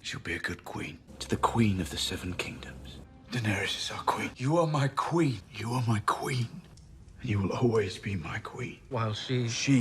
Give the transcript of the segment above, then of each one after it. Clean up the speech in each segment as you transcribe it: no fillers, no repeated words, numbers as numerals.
She'll be a good queen. To the queen of the Seven Kingdoms. Daenerys is our queen. You are my queen. You are my queen. And you will always be my queen. While She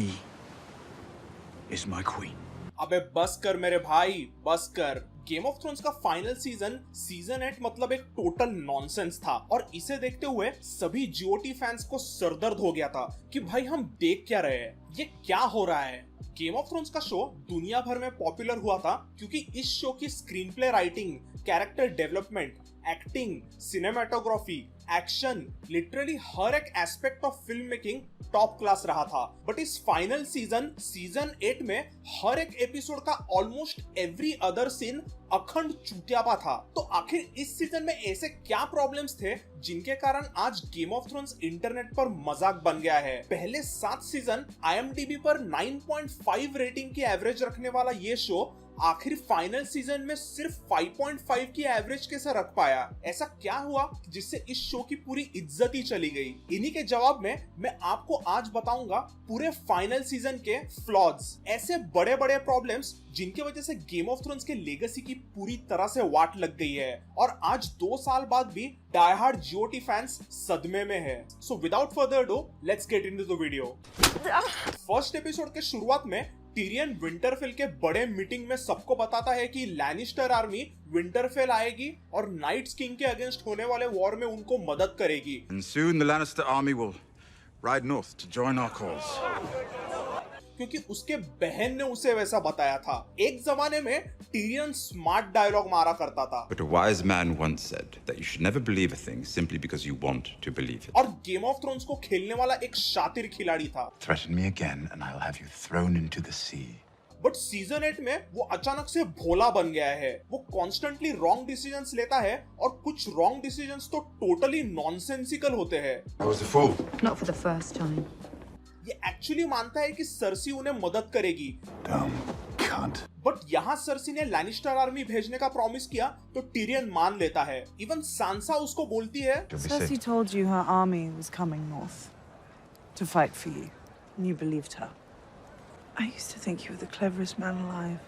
is my queen. अबे बस कर मेरे भाई, बस कर। Game of thrones का final season 8 मतलब एक टोटल नॉनसेंस था और इसे देखते हुए सभी जीओटी फैंस को सरदर्द हो गया था कि भाई हम देख क्या रहे हैं, ये क्या हो रहा है। गेम ऑफ थ्रोन्स का शो दुनिया भर में पॉपुलर हुआ था क्योंकि इस शो की screen play writing, character development, acting, cinematography, action, literally हर एक aspect of film making top class रहा था। बट इस फाइनल सीजन 8 में हर एक एपिसोड का ऑलमोस्ट एवरी अदर सीन अखंड चूतियापा था। तो आखिर इस सीजन में ऐसे क्या प्रॉब्लम्स थे जिनके कारण आज गेम ऑफ थ्रोन्स इंटरनेट पर मजाक बन गया है। पहले 7 सीजन IMDb पर 9.5 रेटिंग की एवरेज रखने वाला ये शो आखिर फाइनल सीजन में सिर्फ 5.5 की एवरेज कैसे रख पाया? ऐसा क्या हुआ जिससे इस शो की पूरी इज्जत ही चली गई? इन्हीं के जवाब में मैं आपको आज बताऊंगा पूरे फाइनल सीजन के फ्लॉज, ऐसे बड़े बड़े प्रॉब्लम्स जिनकी वजह से गेम ऑफ थ्रोन्स के लेगेसी की पूरी तरह से वाट लग गई है और आज 2 साल बाद भी डाई हार्ड जीओटी फैंस सदमे में है। So without further do let's get into the video. First episode के शुरुआत में टीरियन विंटरफेल के बड़े मीटिंग में सबको बताता है कि लैनिस्टर आर्मी विंटरफेल आएगी और नाइट्स किंग के अगेंस्ट होने वाले वॉर में उनको मदद करेगी। And soon the Lannister army will ride north to join our cause. क्योंकि उसके बहन ने उसे वैसा बताया था। एक जमाने में टीरियन स्मार्ट डायलॉग मारा करता था। But a wise man once said that you should never believe a thing simply because you want to believe it. और गेम ऑफ थ्रोन्स को खेलने वाला एक शातिर खिलाड़ी था। Threaten me again and I'll have you thrown into the sea. But season 8 में वो अचानक से भोला बन गया है। वो कॉन्स्टेंटली रॉन्ग डिसीजंस लेता है और कुछ रॉन्ग डिसीजंस तो टोटली नॉनसेंसिकल होते हैं। I was a fool. Not for the first time. ये एक्चुअली मानता है कि सर्सी उन्हें मदद करेगी। Dumb cunt. बट यहाँ सर्सी ने लैनिस्टर आर्मी भेजने का प्रॉमिस किया तो टीरियन मान लेता है। इवन सांसा उसको बोलती है Cersei told you her army was coming north to fight for you, and you believed her. I used to think you were the cleverest man alive.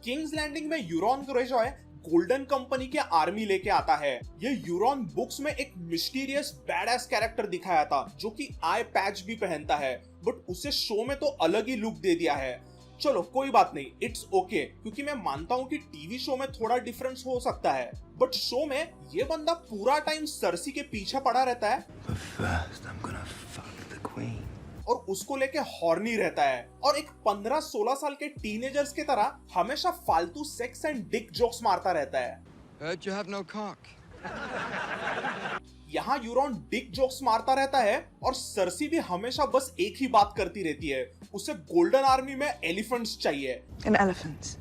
King's Landing में Euron Greyjoy Golden Company के army लेके आता है। ये यूरॉन books में एक mysterious badass character दिखाया था जो कि आई पैच भी पहनता है, बट उसे शो में तो अलग ही लुक दे दिया है। चलो कोई बात नहीं, इट्स ओके, क्योंकि मैं मानता हूँ कि टीवी शो में थोड़ा डिफरेंस हो सकता है, बट शो में ये बंदा पूरा टाइम सर्सी के पीछे पड़ा रहता है। But first I'm gonna fuck the queen. और उसको लेके हॉर्नी रहता है और एक 15-16 साल के टीनेजर्स की तरह हमेशा फालतू सेक्स एंड डिक जोक्स मारता रहता है। Heard you have no cock. यहाँ यूरॉन डिक जोक्स मारता रहता है और सर्सी भी हमेशा बस एक ही बात करती रहती है, उसे गोल्डन आर्मी में एलिफेंट्स चाहिए। An elephant.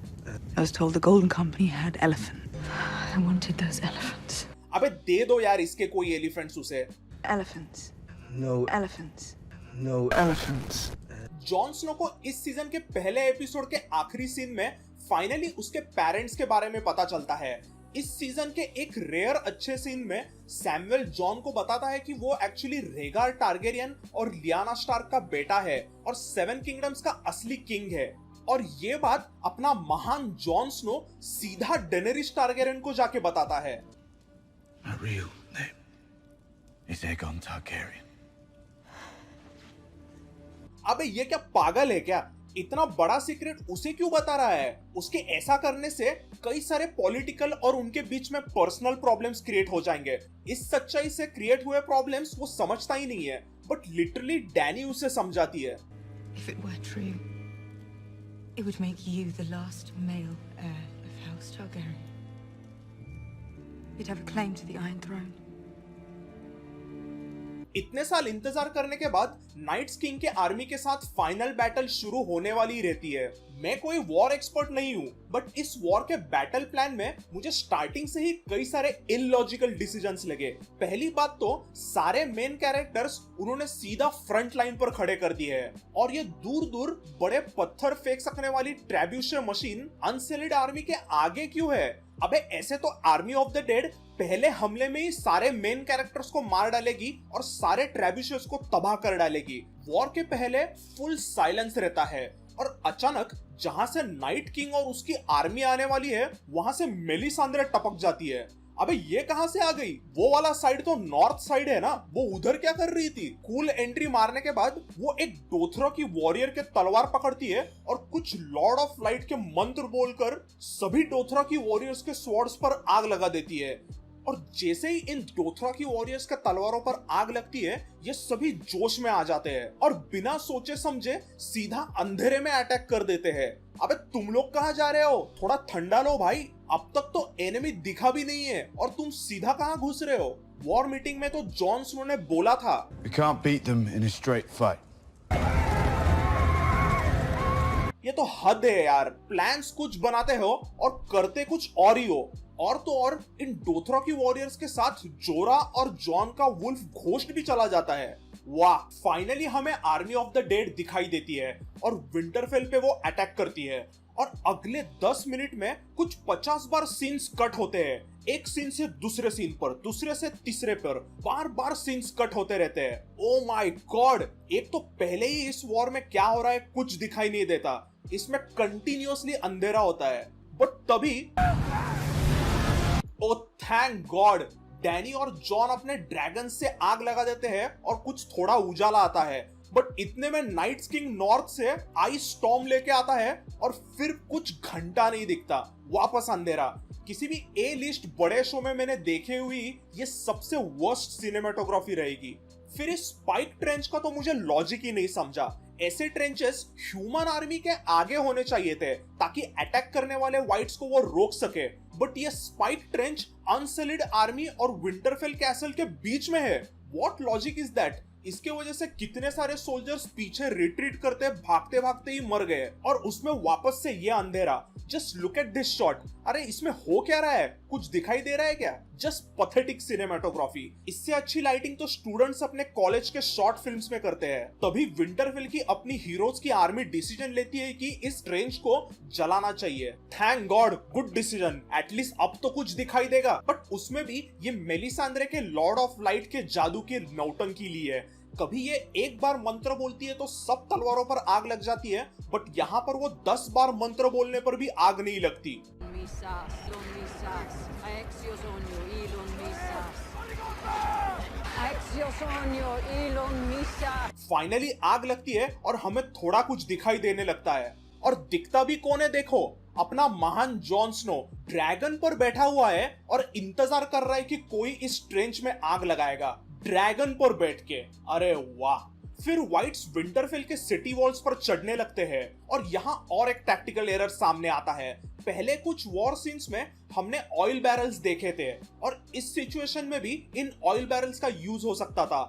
I was told the Golden Company had elephant. I wanted those elephants. अबे दे दो यार इसके कोई एलिफेंट्स उसे। Elephants. No Elephants. no elephants. Jon Snow को इस सीजन के पहले एपिसोड के आखिरी सीन में फाइनली उसके पेरेंट्स के बारे में पता चलता है। इस सीजन के एक रेयर अच्छे सीन में सैमुअल जॉन को बताता है कि वो एक्चुअली रेगार टारगेरियन और लियाना स्टार्क का बेटा है और 7 किंगडम्स का असली किंग है। और ये बात अपना महान जॉन स्नो सीधा डेनेरिस टारगेरियन को जाके बताता है। My real name is Aegon Targaryen. अबे ये क्या पागल है क्या? इतना बड़ा सीक्रेट उसे क्यों बता रहा है? उसके ऐसा करने से कई सारे पॉलिटिकल और उनके बीच में पर्सनल प्रॉब्लम्स क्रिएट हो जाएंगे। इस सच्चाई से क्रिएट हुए प्रॉब्लम्स वो समझता ही नहीं है, बट लिटरली डैनी उसे समझाती है। If it were true, it would make you the last male heir of House Targaryen. You'd have a claim to the Iron Throne. इतने साल इंतजार करने के बाद नाइट्स किंग के आर्मी के साथ फाइनल बैटल शुरू होने वाली रहती है। मैं कोई वॉर एक्सपर्ट नहीं हूँ, बट इस वॉर के बैटल प्लान में मुझे स्टार्टिंग से ही कई सारे इलॉजिकल डिसीजंस लगे। पहली बात तो सारे मेन कैरेक्टर्स उन्होंने सीधा फ्रंट लाइन पर खड़े कर दिए हैं और ये दूर दूर बड़े पत्थर फेंक सकने वाली ट्रेब्यूशर मशीन अनसेलिड आर्मी के आगे क्यों है? अबे ऐसे तो आर्मी ऑफ द डेड पहले हमले में ही सारे मेन कैरेक्टर्स को मार डालेगी और सारे ट्रेब्यूशर्स को तबाह कर डालेगी। वॉर के पहले फुल साइलेंस रहता है और अचानक जहां से नाइट किंग और उसकी आर्मी आने वाली है वहां से मेलिसांद्रे टपक जाती है। अबे ये कहां से आ गई? वो वाला साइड तो नॉर्थ साइड है ना, वो उधर क्या कर रही थी? कूल एंट्री मारने के बाद वो एक डोथरा की वॉरियर के तलवार पकड़ती है और कुछ लॉर्ड ऑफ लाइट के मंत्र बोलकर सभी डोथरा की वॉरियर्स के स्वॉर्ड्स पर आग लगा देती है। और जैसे ही इन डोथरा की वॉरियर्स के तलवारों पर आग लगती है, ये सभी जोश में आ जाते हैं और बिना सोचे समझे सीधा अंधेरे में अटैक कर देते हैं। अबे तुम लोग कहाँ जा रहे हो? थोड़ा ठंडा लो भाई, अब तक तो एनिमी दिखा भी नहीं है और तुम सीधा कहाँ घुस रहे हो? वॉर मीटिंग में तो जॉन स्नो ने बोला था We can't beat them in a straight fight. ये तो हद है यार, प्लान्स कुछ बनाते हो और करते कुछ और ही हो। और तो और इन डोथरा की वॉरियर्स के साथ जोरा और जॉन का वुल्फ घोस्ट भी चला जाता है। वाह, फाइनली हमें आर्मी ऑफ द डेड दिखाई देती है और विंटरफेल पे वो अटैक करती है और अगले 10 मिनट में कुछ 50 बार सीन्स कट होते हैं। एक सीन से दूसरे सीन पर, दूसरे से तीसरे पर, बार बार सीन्स कट होते रहते हैं। ओ माय गॉड, एक तो पहले ही इस वॉर में क्या हो रहा है कुछ दिखाई नहीं देता, इसमें कंटिन्यूअसली अंधेरा होता है। बट तभी ओ थैंक गॉड, डैनी और जॉन अपने ड्रैगन से आग लगा देते हैं और कुछ थोड़ा उजाला आता है। बट इतने में नाइट्स किंग नॉर्थ से आइस स्टॉर्म लेके आता है और फिर कुछ घंटा नहीं दिखता, वापस अंधेरा। किसी भी ए लिस्ट बड़े शो में मैंने देखे हुई ये सबसे वर्स्ट सिनेमेटोग्राफी रहेगी। फिर इस स्पाइक ट्रेंच का तो मुझे लॉजिक ही नहीं समझा। ऐसे ट्रेंचेस ह्यूमन आर्मी के आगे होने चाहिए थे ताकि अटैक करने वाले वाइट्स को वो रोक सके, बट ये स्पाइक ट्रेंच अनसेलिड आर्मी और विंटरफेल कैसल के बीच में है। What logic is that? इसके वजह से कितने सारे सोल्जर्स पीछे रिट्रीट करते भागते भागते ही मर गए और उसमें वापस से ये अंधेरा। Just look at this shot. अरे इसमें हो क्या रहा है? कुछ दिखाई दे रहा है क्या? Just pathetic cinematography. इससे अच्छी लाइटिंग तो स्टूडेंट्स अपने कॉलेज के शॉर्ट फिल्म्स में करते हैं। तभी विंटरफेल की अपनी हीरोज की आर्मी डिसीजन लेती है कि इस ट्रेंच को जलाना चाहिए। Thank God, good decision, at least अब तो कुछ दिखाई देगा। बट उसमें भी ये मेलिसांद्रे के लॉर्ड ऑफ लाइट के जादू की नौटंकी ली है। कभी ये एक बार मंत्र बोलती है तो सब तलवारों पर आग लग जाती है, बट यहाँ पर वो 10 बार मंत्र बोलने पर भी आग नहीं लगती। फाइनली आग लगती है और हमें थोड़ा कुछ दिखाई देने लगता है और दिखता भी कौन है? देखो, अपना महान जॉन स्नो ड्रैगन पर बैठा हुआ है और इंतजार कर रहा है कि कोई इस ट्रेंच में आग लगाएगा, ड्रैगन पर बैठ के। अरे वाह। फिर व्हाइट्स विंटरफेल के सिटी वॉल्स पर चढ़ने लगते हैं और यहाँ और एक टैक्टिकल एरर सामने आता है। पहले कुछ वॉर सीन्स में हमने ऑयल बैरल्स देखे थे और इस सिचुएशन में भी इन ऑयल बैरल्स का यूज हो सकता था।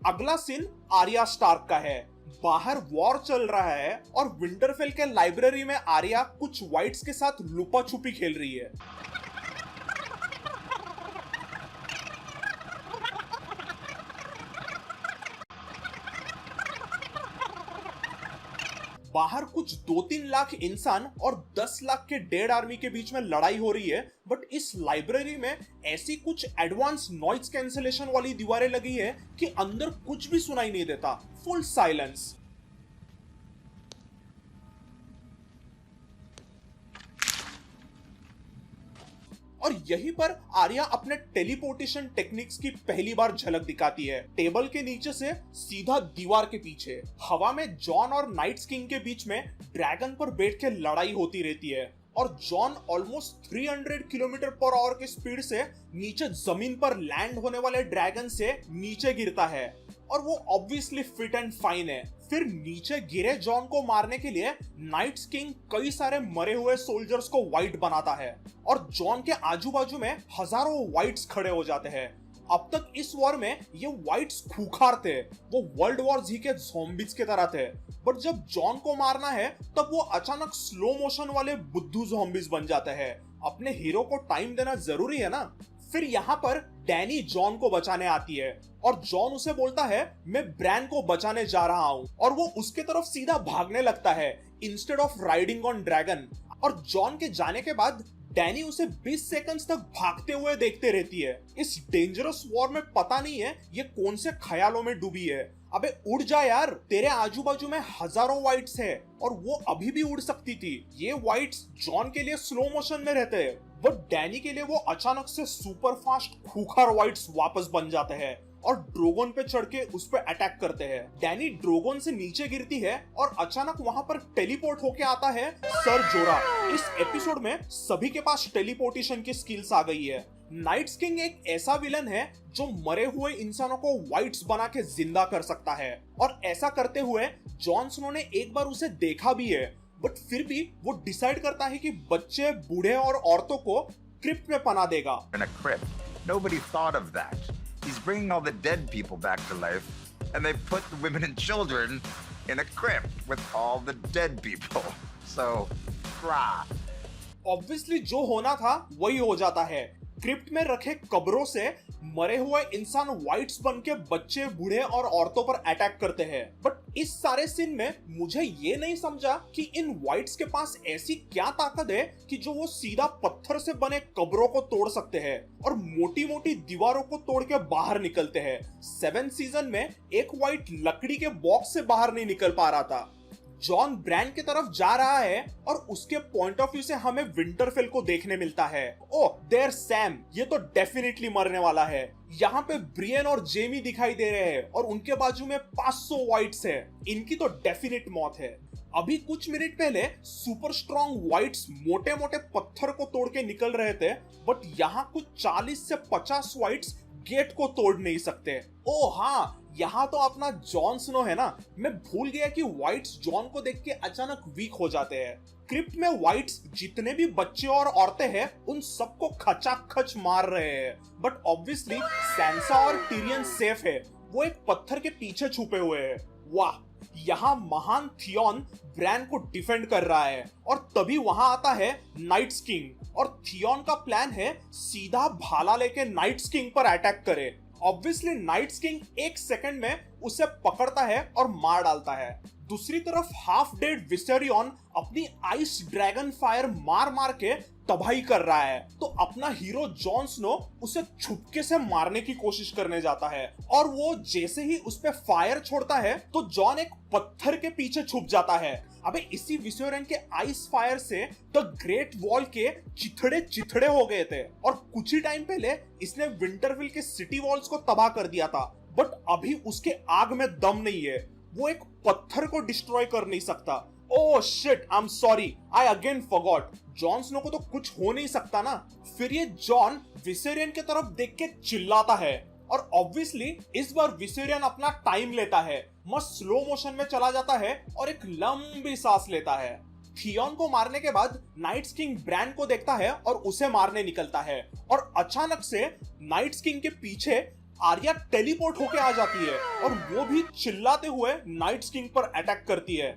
अगला सीन आर्या स्टार्क का है। बाहर वॉर चल रहा है और विंटरफेल के लाइब्रेरी में आर्या कुछ व्हाइट्स के साथ लुपा छुपी खेल रही है। बाहर कुछ 2-3 लाख इंसान और 10 लाख के डेड आर्मी के बीच में लड़ाई हो रही है, बट इस लाइब्रेरी में ऐसी कुछ एडवांस नॉइज कैंसलेशन वाली दीवारें लगी है कि अंदर कुछ भी सुनाई नहीं देता, फुल साइलेंस। और यहीं पर आर्या अपने टेलीपोर्टेशन टेक्निक्स की पहली बार झलक दिखाती है। टेबल के नीचे से सीधा दीवार के पीछे हवा में जॉन और नाइट्स किंग के बीच में ड्रैगन पर बैठ के लड़ाई होती रहती है और John almost 300 kilometre per hour की स्पीड से नीचे जमीन पर लैंड होने वाले ड्रैगन से नीचे गिरता है और वो ऑब्वियसली फिट एंड फाइन है। फिर नीचे गिरे जॉन को मारने के लिए नाइट्स किंग कई सारे मरे हुए सोल्जर्स को वाइट बनाता है और जॉन के आजू बाजू में हजारों वाइट्स खड़े हो जाते हैं। अब तक इस वॉर में ये वाइट्स खूंखार थे, वो वर्ल्ड वॉर Z के ज़ॉम्बीज की तरह थे, बट जब जॉन को मारना है तब वो अचानक स्लो मोशन वाले बुद्धू ज़ॉम्बीज बन जाते हैं। अपने हीरो को टाइम देना जरूरी है ना। फिर यहाँ पर डैनी जॉन को बचाने आती है और जॉन उसे बोलता है मैं ब्रैन को बचाने जा रहा हूँ और वो उसके तरफ सीधा भागने लगता है instead of riding on dragon. और जॉन के जाने के बाद डैनी उसे 20 सेकंड्स तक भागते हुए देखते रहती है। इस डेंजरस वॉर में पता नहीं है ये कौन से ख्यालों में डूबी है। अबे उड़ जा यार, तेरे आजू बाजू में हजारों वाइट्स है और वो अभी भी उड़ सकती थी। ये वाइट्स जॉन के लिए स्लो मोशन में रहते हैं, बट डैनी के लिए वो अचानक से सुपर फास्ट खूंखार वाइट्स वापस बन जाते हैं और ड्रोगन पे चढ़ के उस पे अटैक करते हैं। डैनी ड्रोगन से नीचे गिरती है और अचानक वहां पर टेलीपोर्ट होके आता है सर जोरा। इस एपिसोड में सभी के पास टेलीपोर्टेशन की स्किल्स आ गई है। नाइट्स किंग एक ऐसा विलन है जो मरे हुए इंसानों को वाइट्स बना के जिंदा कर सकता है, और ऐसा करते हुए जॉन स्नो ने एक बार उसे देखा भी है, बट फिर भी वो डिसाइड करता है कि बच्चे, बूढ़े और औरतों को क्रिप्ट में पना देगा। In a crypt. Nobody thought of that. He's bringing all the dead people back to life, and they put the women and children in a crypt with all the dead people. So, rah. Obviously जो होना था वही हो जाता है। Crypt में रखे कब्रों से मरे हुए इंसान वाइट्स बन के बच्चे, बूढ़े और औरतों पर अटैक करते हैं। बट इस सारे सीन में मुझे ये नहीं समझा कि इन वाइट्स के पास ऐसी क्या ताकत है कि जो वो सीधा पत्थर से बने कब्रों को तोड़ सकते हैं और मोटी मोटी दीवारों को तोड़ के बाहर निकलते हैं। 7th सीजन में एक वाइट लकड़ी के बॉक्स से बाहर नहीं निकल पा रहा था। जॉन ब्रैन की तरफ जा रहा है और उसके पॉइंट ऑफ व्यू से हमें विंटरफेल को देखने मिलता है। ओह देयर सैम, ये तो डेफिनेटली मरने वाला है। यहाँ पे ब्रियन और जेमी दिखाई दे रहे हैं और उनके बाजू में 500 वाइट्स है। इनकी तो डेफिनेट मौत है। अभी कुछ मिनट पहले सुपर स्ट्रॉन्ग वाइट्स मोटे मोटे पत्थर को तोड़ के निकल रहे थे, बट यहाँ कुछ 40 से 50 वाइट्स गेट को तोड़ नहीं सकते। ओ हाँ, यहाँ तो अपना जॉन स्नो है ना। मैं भूल गया कि वाइट्स जॉन को देख के अचानक वीक हो जाते हैं। क्रिप्ट में वाइट्स जितने भी बच्चे और औरतें हैं उन सबको खचाखच मार रहे हैं, बट ऑब्वियसली सैंसा और टिरियन सेफ है। वो एक पत्थर के पीछे छुपे हुए हैं। वाह, यहाँ महान थियॉन ब्रैन को डिफेंड कर रहा है और तभी वहां आता है नाइट्स किंग और थियॉन का प्लान है सीधा भाला लेके नाइट्स किंग पर अटैक करे। ऑब्वियसली नाइट्स किंग एक सेकंड में उसे पकड़ता है और मार डालता है। दूसरी तरफ हाफ डेड विसेरियन अपनी आइस ड्रैगन फायर मार मार के तबाही कर रहा है, तो अपना हीरो जॉन स्नो उसे छुपके से मारने की कोशिश करने जाता है और वो जैसे ही उस पे फायर छोड़ता है तो जॉन एक पत्थर के पीछे छुप जाता है। अबे इसी विसेरियन के आइस फायर से द ग्रेट वॉल के चिथड़े चिथड़े हो गए थे और कुछ ही टाइम पहले इसने विंटरफेल के सिटी वॉल्स को तबाह कर दिया था, बट अभी उसके आग में दम नहीं है। वो एक पत्थर को डिस्ट्रॉय कर नहीं सकता। Oh shit, I am sorry, I again forgot. Jon Snow को तो कुछ हो नहीं सकता ना। फिर ये जॉन विसेरियन की तरफ देख के चिल्लाता है और ऑब्वियसली इस बार विसेरियन अपना टाइम लेता है, मस्त स्लो मोशन में चला जाता है और एक लंबी सांस लेता है। थियॉन को मारने के बाद नाइट्स किंग ब्रैन को देखता है और उसे मारने निकलता है और अचानक से नाइट्स किंग के पीछे आर्या टेलीपोर्ट होके आ जाती है और वो भी चिल्लाते हुए नाइट्स किंग पर अटैक करती है।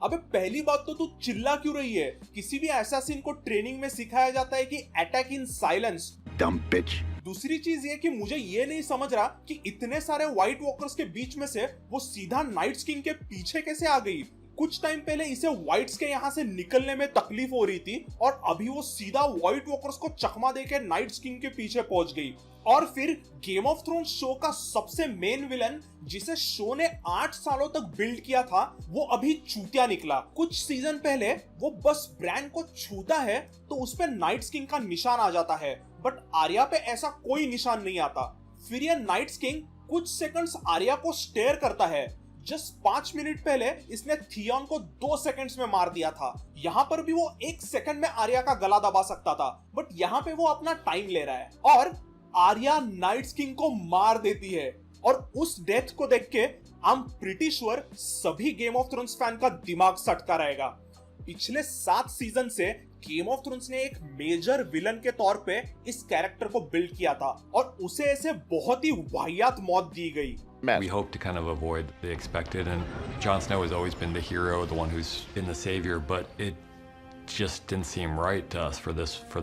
अबे पहली बात तो तू चिल्ला क्यों रही है? किसी भी असैसिन को ट्रेनिंग में सिखाया जाता है कि attack in silence. Dumb bitch. दूसरी चीज ये कि मुझे ये नहीं समझ रहा कि इतने सारे व्हाइट वॉकर्स के बीच में से वो सीधा नाइट्स किंग के पीछे कैसे आ गई। कुछ टाइम पहले इसे व्हाइट्स के यहाँ से निकलने में तकलीफ हो रही थी और अभी वो सीधा व्हाइट वॉकर्स को चकमा देके नाइट्स किंग के पीछे पहुंच गई। और फिर गेम ऑफ थ्रोन्स शो का सबसे मेन विलन जिसे शो ने 8 सालों तक बिल्ड किया था, वो अभी चूतिया निकला। कुछ सीजन पहले वो बस ब्रैन को छूता है तो उस पे नाइट्स किंग का निशान आ जाता है, बट आर्या पे ऐसा कोई निशान नहीं आता। फिर ये नाइट्स किंग कुछ सेकंड्स आर्या को स्टेयर करता है। जस्ट 5 मिनट पहले इसने थियॉन को 2 सेकंड्स में मार दिया था। यहाँ पर भी वो 1 सेकंड में आर्या का गला दबा सकता था, बट यहाँ पे वो अपना टाइम ले रहा है और आर्या नाइट्स किंग को मार देती है। और उस डेथ को देख के आई एम प्रीटी श्योर सभी गेम ऑफ थ्रोन्स फैन का दिमाग सटका रहेगा। पिछले 7 सीजन से गेम ऑफ थ्रोन्स ने एक मेजर विलन के तौर पे इस कैरेक्टर को बिल्ड किया था और उसे ऐसे बहुत ही वाहियात मौत दी गई। We hope to kind of avoid the expected, and Jon Snow has always been the hero, the one who's been the savior, but it just didn't seem right to us for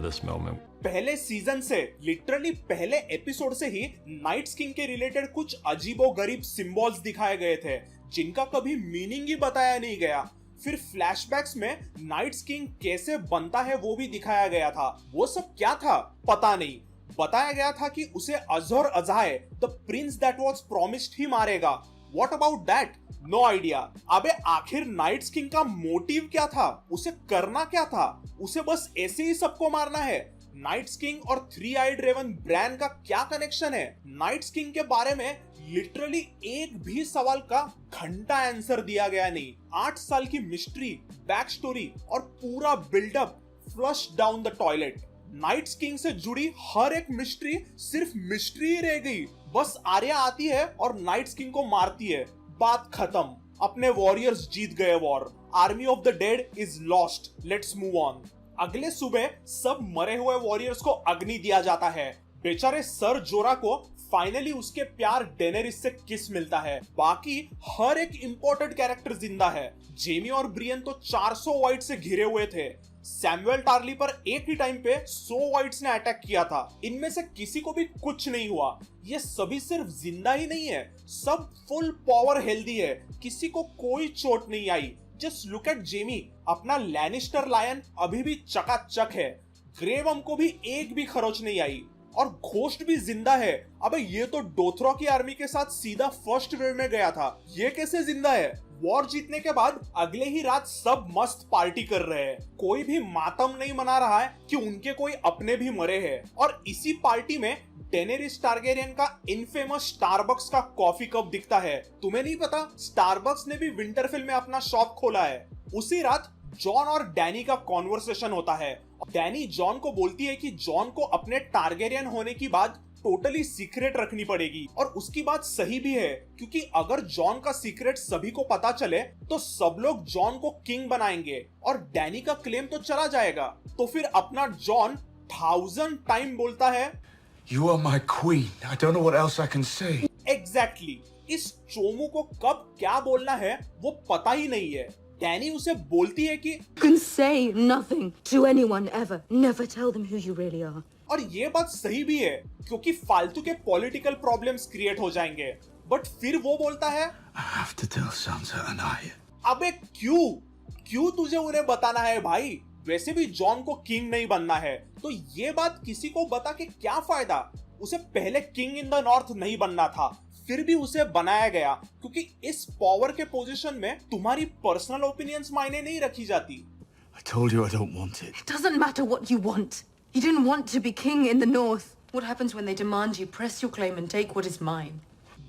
this moment. पहले season से literally पहले episode से ही nights king के related कुछ अजीबोगरीब symbols दिखाए गए थे जिनका कभी मीनिंग ही बताया नहीं गया। फिर फ्लैशबैक्स में नाइट्स किंग कैसे बनता है वो भी दिखाया गया था। वो सब क्या था पता नहीं, बताया गया था कि उसे Azor Ahai the prince that was promised ही मारेगा। What about that? No idea. अबे आखिर नाइट्स किंग का मोटिव क्या था? उसे करना क्या था? उसे बस ऐसे ही सबको मारना है? नाइट्स किंग और थ्री आइड रेवन ब्रैन का क्या कनेक्शन है? नाइट्स किंग के बारे में लिटरली एक भी सवाल का घंटा आंसर दिया गया नहीं। 8 साल की मिस्ट्री, बैक स्टोरी और पूरा buildup flush down the toilet. Night's King से जुड़ी हर एक मिस्ट्री सिर्फ मिस्ट्री ही रह गई। बस आर्या आती है और नाइट्स किंग को मारती है, बात खत्म। अपने वॉरियर्स जीत गए war. Army of the dead is lost, let's move on. अगले सुबह सब मरे हुए वॉरियर्स को अग्नि दिया जाता है। बेचारे सर जोरा को फाइनली उसके प्यार डेनेरिस से किस मिलता है। बाकी हर एक इंपॉर्टेंट कैरेक्टर जिंदा है। जेमी और ब्रियन तो 400 वाइट से घिरे हुए थे। सैमुअल टार्ली पर एक ही टाइम पे 100 वाइट्स ने अटैक किया था। इनमें से किसी को भी कुछ नहीं हुआ। ये सभी सिर्फ जिंदा ही नहीं है, सब फुल पावर हेल्दी है। किसी को कोई चोट नहीं आई। जस्ट लुक एट जेमी, अपना लैनिस्टर लायन अभी भी चकाचक है। ग्रे वर्म को भी एक भी खरोच नहीं आई और घोस्ट भी जिंदा है। अबे ये तो डोथरा की आर्मी के साथ सीधा फर्स्ट वेव में गया था, ये कैसे जिंदा है? वॉर जीतने के बाद अगले ही रात सब मस्त पार्टी कर रहे हैं। कोई भी मातम नहीं मना रहा है कि उनके कोई अपने भी मरे हैं। और इसी पार्टी में डेनेरिस टारगेरियन का इनफेमस स्टारबक्स का कॉफी कप दिखता है। तुम्हें नहीं पता, स्टारबक्स ने भी विंटरफेल में अपना शॉप खोला है। उसी रात जॉन और डैनी का कॉन्वर्सेशन होता है। डैनी जॉन को बोलती है कि जॉन को अपने टारगेरियन होने की बात टोटली सीक्रेट रखनी पड़ेगी। और उसकी बात सही भी है, क्योंकि अगर जॉन का सीक्रेट सभी को पता चले तो सब लोग जॉन को किंग बनाएंगे और डैनी का क्लेम तो चला जाएगा। तो फिर अपना जॉन 1000 टाइम बोलता है, You are my queen. I don't know what else I can say. Exactly इस चोमू को कब क्या बोलना है वो पता ही नहीं है। डैनी उसे बोलती है कि You can say nothing to anyone ever. Never tell them who you really are. और ये बात सही भी है, क्योंकि फालतू के पॉलिटिकल प्रॉब्लम्स क्रिएट हो जाएंगे। बट फिर वो बोलता है, I have to tell Sansa and Arya. अबे क्यों तुझे उन्हें बताना है भाई? वैसे भी जॉन को किंग नहीं बनना है, तो ये बात किसी को बता के क्या फायदा? उसे पहले किंग इन द नॉर्थ नहीं बनना था, फिर भी उसे बनाया गया, क्योंकि इस पावर के पोजीशन में तुम्हारी पर्सनल ओपिनियंस मायने नहीं रखी जाती। I told you I don't want it. It doesn't matter what you want. You didn't want to be king in the north. What happens when they demand you press your claim and take what is mine?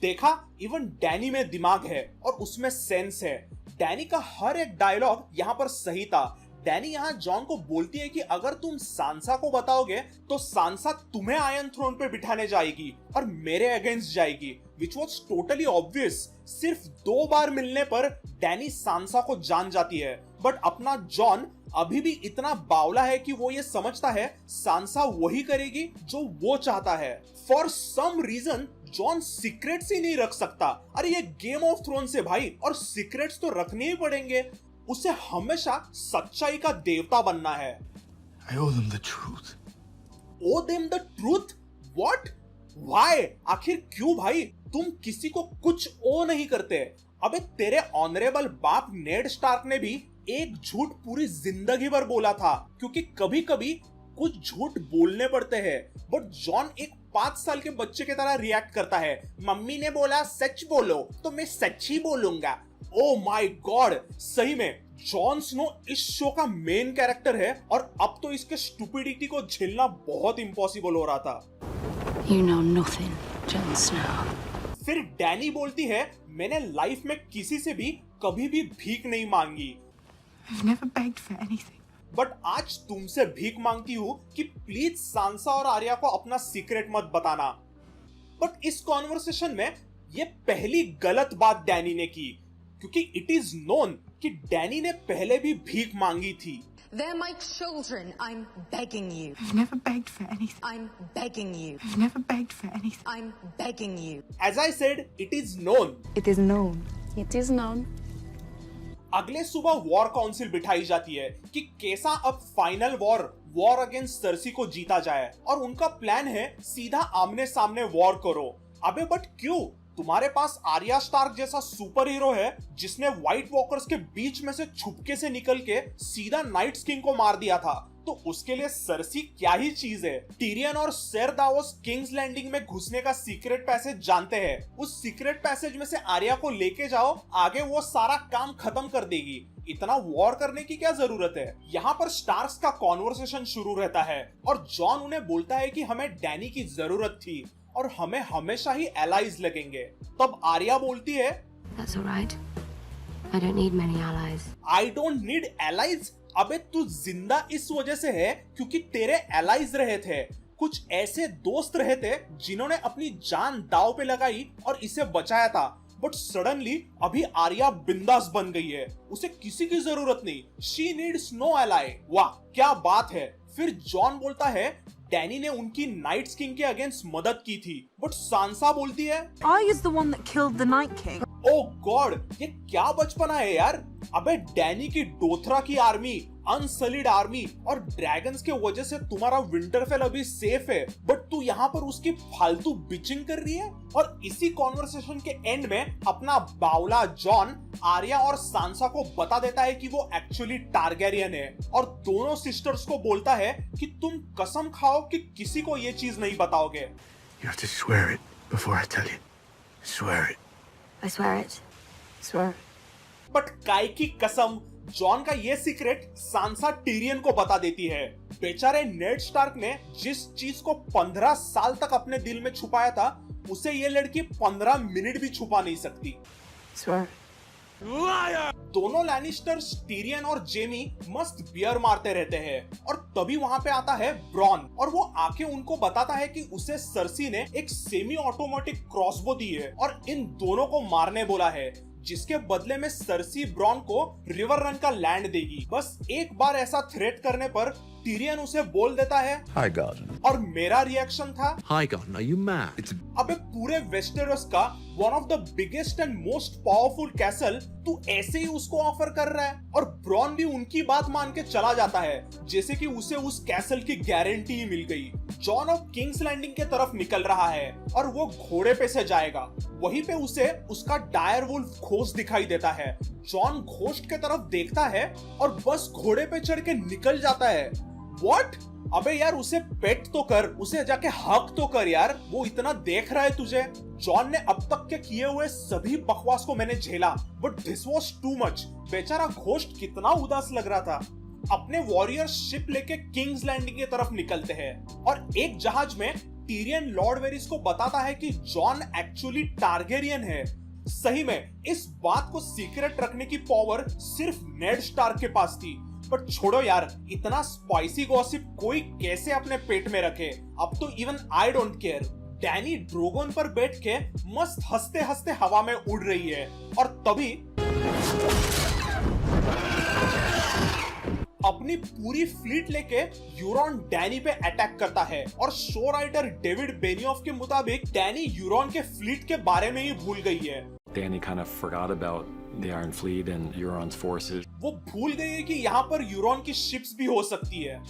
देखा, even Danny में दिमाग है और उसमें sense है। Danny का हर एक dialogue यहाँ पर सही था। डैनी यहाँ जॉन को बोलती है कि अगर तुम सांसा को बताओगे तो सांसा तुम्हें आयरन थ्रोन पे बिठाने जाएगी और मेरे अगेंस्ट जाएगी, which was totally obvious। सिर्फ 2 बार मिलने पर डैनी सांसा को जान जाती है। बट अपना जॉन अभी भी इतना बावला है कि वो ये समझता है सांसा वही करेगी जो वो चाहता है। For some reason Jon secrets ही नहीं रख सकता। अरे ये गेम ऑफ थ्रोन से भाई, और सीक्रेट्स तो रखने ही पड़ेंगे। उसे हमेशा सच्चाई का देवता बनना है। I owe them the truth. Owe them the truth? What? Why? आखिर क्यों भाई? तुम किसी को कुछ ओ नहीं करते। अबे तेरे ऑनरेबल बाप नेड स्टार्क ने भी एक झूठ पूरी जिंदगी भर बोला था, क्योंकि कभी कभी कुछ झूठ बोलने पड़ते हैं। बट जॉन एक 5 साल के बच्चे की तरह रिएक्ट करता है। मम्मी ने बोला सच बोलो तो मैं सच ही बोलूंगा। ओ माय गॉड, सही में जॉन स्नो इस शो का मेन कैरेक्टर है और अब तो इसके स्टुपिडिटी को झेलना बहुत इम्पॉसिबल हो रहा था। You know nothing, Jon Snow. फिर डैनी बोलती है, मैंने लाइफ में किसी से भी कभी भी भीख नहीं मांगी, I've never begged for anything. But आज तुमसे भीख मांगती हूँ कि प्लीज सांसा और आर्या को अपना सीक्रेट मत बताना। बट इस कॉन्वर्सेशन में ये पहली गलत बात डैनी ने की, क्योंकि इट इज नोन कि डैनी ने पहले भी भीख मांगी थी। They're my children. I'm begging you. I've never begged for anything. I'm begging you. I've never begged for anything. I'm begging you. As I said, it is known. It is known. It is known. अगले सुबह war council बिठाई जाती है कि कैसा अब final war against Cersei को जीता जाए, और उनका प्लान है सीधा आमने सामने वॉर करो। अबे बट क्यों? तुम्हारे पास आर्या स्टार्क जैसा सुपर हीरो है जिसने व्हाइट वॉकर्स के बीच में से छुपके से निकल के सीधा नाइट्स किंग को मार दिया था। तो उसके लिए सरसी क्या ही चीज है। टिरियन और सेर दावोस किंग्स लैंडिंग में घुसने का सीक्रेट पैसेज जानते हैं। उस सीक्रेट पैसेज में से आर्या को लेके जाओ, आगे वो सारा काम खत्म कर देगी। इतना वॉर करने की क्या जरूरत है। यहाँ पर स्टार्क्स का कॉन्वर्सेशन शुरू रहता है और जॉन उन्हें बोलता है कि हमें डैनी की जरूरत थी और हमें हमेशा ही एलाइज लगेंगे। तब आर्या बोलती है, That's all right. I don't need many allies. I don't need allies? अबे तू जिंदा इस वजह से है क्योंकि तेरे एलाइज रहे थे, कुछ ऐसे दोस्त रहे थे जिन्होंने अपनी जान दांव पे लगाई और इसे बचाया था। बट सडनली अभी आर्या बिंदास बन गई है, उसे किसी की जरूरत नहीं। She needs no ally. वाह क्या बात है। फिर जॉन बोलता है डैनी ने उनकी नाइट्स किंग के अगेंस्ट मदद की थी, बट सांसा बोलती है I is the one that killed the Night King. Oh God, ये क्या बचपना है यार। अबे डैनी की डोथरा की आर्मी, अनसलिड आर्मी और ड्रैगन्स के वजह से तुम्हारा विंटरफेल अभी सेफ है, बट तू यहाँ पर उसकी फालतू बिचिंग कर रही है। और इसी कॉन्वर्सेशन के एंड में अपना बावला जॉन आर्या और सांसा को बता देता है कि वो एक्चुअली टारगेरियन है और दोनों सिस्टर्स को बोलता है कि तुम कसम खाओ कि किसी को ये चीज नहीं बताओगे। You have to swear it before I tell you. Swear it. I swear it. Swear. But काय की कसम, जॉन का ये सीक्रेट सांसा टिरियन को बता देती है। बेचारे नेड स्टार्क ने जिस चीज को 15 साल तक अपने दिल में छुपाया था, उसे ये लड़की 15 मिनट भी छुपा नहीं सकती। Swear. दोनों लैनिस्टर्स टिरियन और जेमी मस्त बियर मारते रहते हैं और तभी वहां पे आता है ब्रॉन और वो आके उनको बताता है कि उसे सरसी ने एक सेमी ऑटोमेटिक क्रॉसबो दी है और इन दोनों को मारने बोला है, जिसके बदले में सरसी ब्रॉन को रिवर रन का लैंड देगी। बस एक बार ऐसा थ्रेट करने पर टिरियन उसे बोल देता है High Garden. और मेरा रिएक्शन था, High Garden, are you mad? अबे पूरे वेस्टेरोस का one of the biggest and most powerful castle तू ऐसे ही उसको ऑफर कर रहा है। और ब्रॉन भी उनकी बात मान के चला जाता है, जैसे कि उसे उस कैसल की गारंटी ही मिल गई। जॉन अब किंग्स लैंडिंग के तरफ निकल रहा है और वो घोड़े पे से जाएगा। वहीं पे उसे उसका डायर वुल्फ घोस्ट दिखाई देता है। जॉन घोस्ट के तरफ देखता है और बस घोड़े पे चढ़ के निकल जाता है। व्हाट? अबे यार उसे पेट तो कर, उसे जाके हक तो कर यार, वो इतना देख रहा है तुझे। जॉन ने अब तक के किए हुए सभी बकवास को मैंने झेला, but this was too much. बेचारा घोस्ट कितना उदास लग रहा था। अपने वॉरियर शिप लेके किंग्स लैंडिंग की तरफ निकलते हैं और एक जहाज में टिरियन लॉर्ड वेरिस को बताता है कि जॉन एक्चुअली टारगेरियन है। सही में इस बात को सीक्रेट रखने की पावर सिर्फ नेड स्टार्क के पास थी। पर छोड़ो यार, इतना स्पाइसी गॉसिप कोई कैसे अपने पेट में रखे। अब तो even I don't care. Danny ड्रोगन पर बैठ के मस्त हंसते हंसते हवा में उड़ रही है और तभी अपनी पूरी फ्लीट लेके यूरॉन डैनी पे अटैक करता है और शो राइटर डेविड बेनियोफ के मुताबिक डैनी यूरॉन के फ्लीट के बारे में ही भूल गई है। Danny kind of forgot about the Iron Fleet and Euron's forces. वो भूल गई है कि यहाँ पर यूरॉन की शिप्स भी हो सकती है।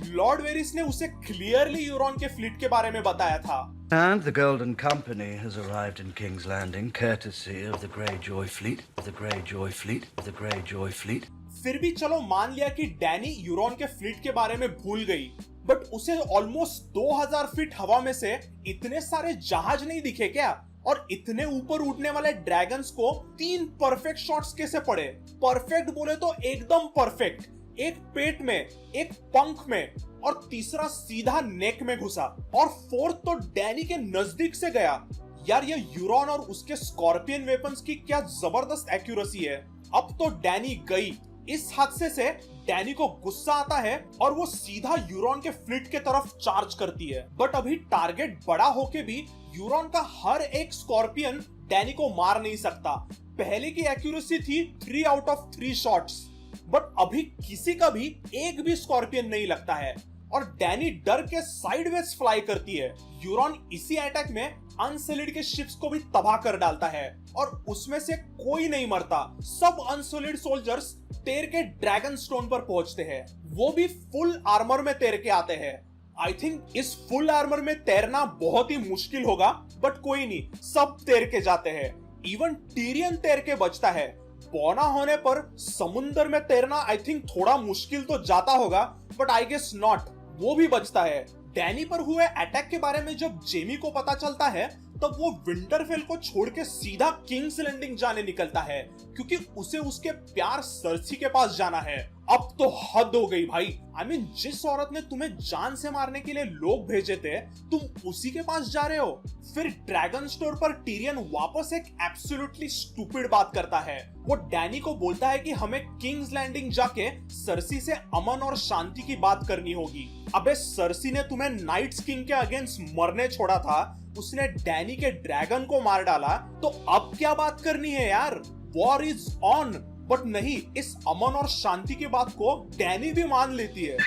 लॉर्ड वेरिस ने उसे क्लियरली यूरॉन के फ्लीट के बारे में बताया था। And the Golden Company has arrived in King's Landing, courtesy of the Greyjoy Fleet, the Greyjoy Fleet, the Greyjoy Fleet. फिर भी चलो मान लिया कि डैनी यूरॉन के फ्लीट के बारे में भूल गई, बट उसे ऑलमोस्ट 2000 फीट हवा में से इतने सारे जहाज नहीं दिखे क्या? और इतने ऊपर उड़ने वाले ड्रैगन्स को 3 परफेक्ट शॉट्स कैसे पड़े? परफेक्ट बोले तो एकदम परफेक्ट। एक पेट में, एक पंख में और तीसरा सीधा नेक में घुसा और फोर्थ तो डैनी के नजदीक से गया। यार ये यूरॉन और उसके स्कॉर्पियन वेपन्स की क्या जबरदस्त एक्यूरेसी है। अब तो डैनी गई। इस हादसे से डैनी को गुस्सा आता है और वो सीधा यूरॉन के फ्लीट के तरफ चार्ज करती है। बट अभी टारगेट बड़ा होके भी यूरॉन का हर एक स्कॉर्पियन डैनी को मार नहीं सकता। पहले की एक्यूरेसी थी 3 आउट ऑफ 3 शॉट्स, बट अभी किसी का भी एक भी स्कॉर्पियन नहीं लगता है और डैनी डर के साइडवेज फ्लाई करती है। यूरॉन इसी अटैक में अनसोलिड के शिप्स को भी तबाह कर डालता है और उसमें से कोई नहीं मरता। सब अनसोलिड सोल्जर्स तैर के ड्रैगन स्टोन पर पहुंचते हैं, वो भी फुल आर्मर में तैर के आते हैं। आई थिंक इस फुल आर्मर में तैरना बहुत ही मुश्किल होगा, बट कोई नहीं, सब तैर के जाते हैं। इवन टिरियन तैर के बचता है, बौना होने पर समुंदर में तैरना आई थिंक थोड़ा मुश्किल तो जाता होगा, बट आई गेस नॉट, वो भी बचता है। डैनी पर हुए अटैक के बारे में जब जेमी को पता चलता है तब वो विंटरफेल को छोड़ के सीधा किंग्स लैंडिंग जाने निकलता है, क्योंकि उसे उसके प्यार सर्सी के पास जाना है। अब तो हद हो गई भाई। आई मीन जिस औरत ने तुम्हें जान से मारने के लिए लोग भेजे थे, तुम उसी के पास जा रहे हो। फिर ड्रैगन स्टोर पर टिरियन वापस एक एब्सोल्युटली स्टूपिड बात करता है। वो डैनी को बोलता है कि हमें किंग्स लैंडिंग जाके सर्सी से अमन और शांति की बात करनी होगी। अबे सर्सी ने तुम्हें नाइट्स किंग के अगेंस्ट मरने छोड़ा था, उसने डैनी के ड्रैगन को मार डाला, तो अब क्या बात करनी है यार? War is on. बट नहीं, इस अमन और शांति की बात को डैनी भी मान लेती है।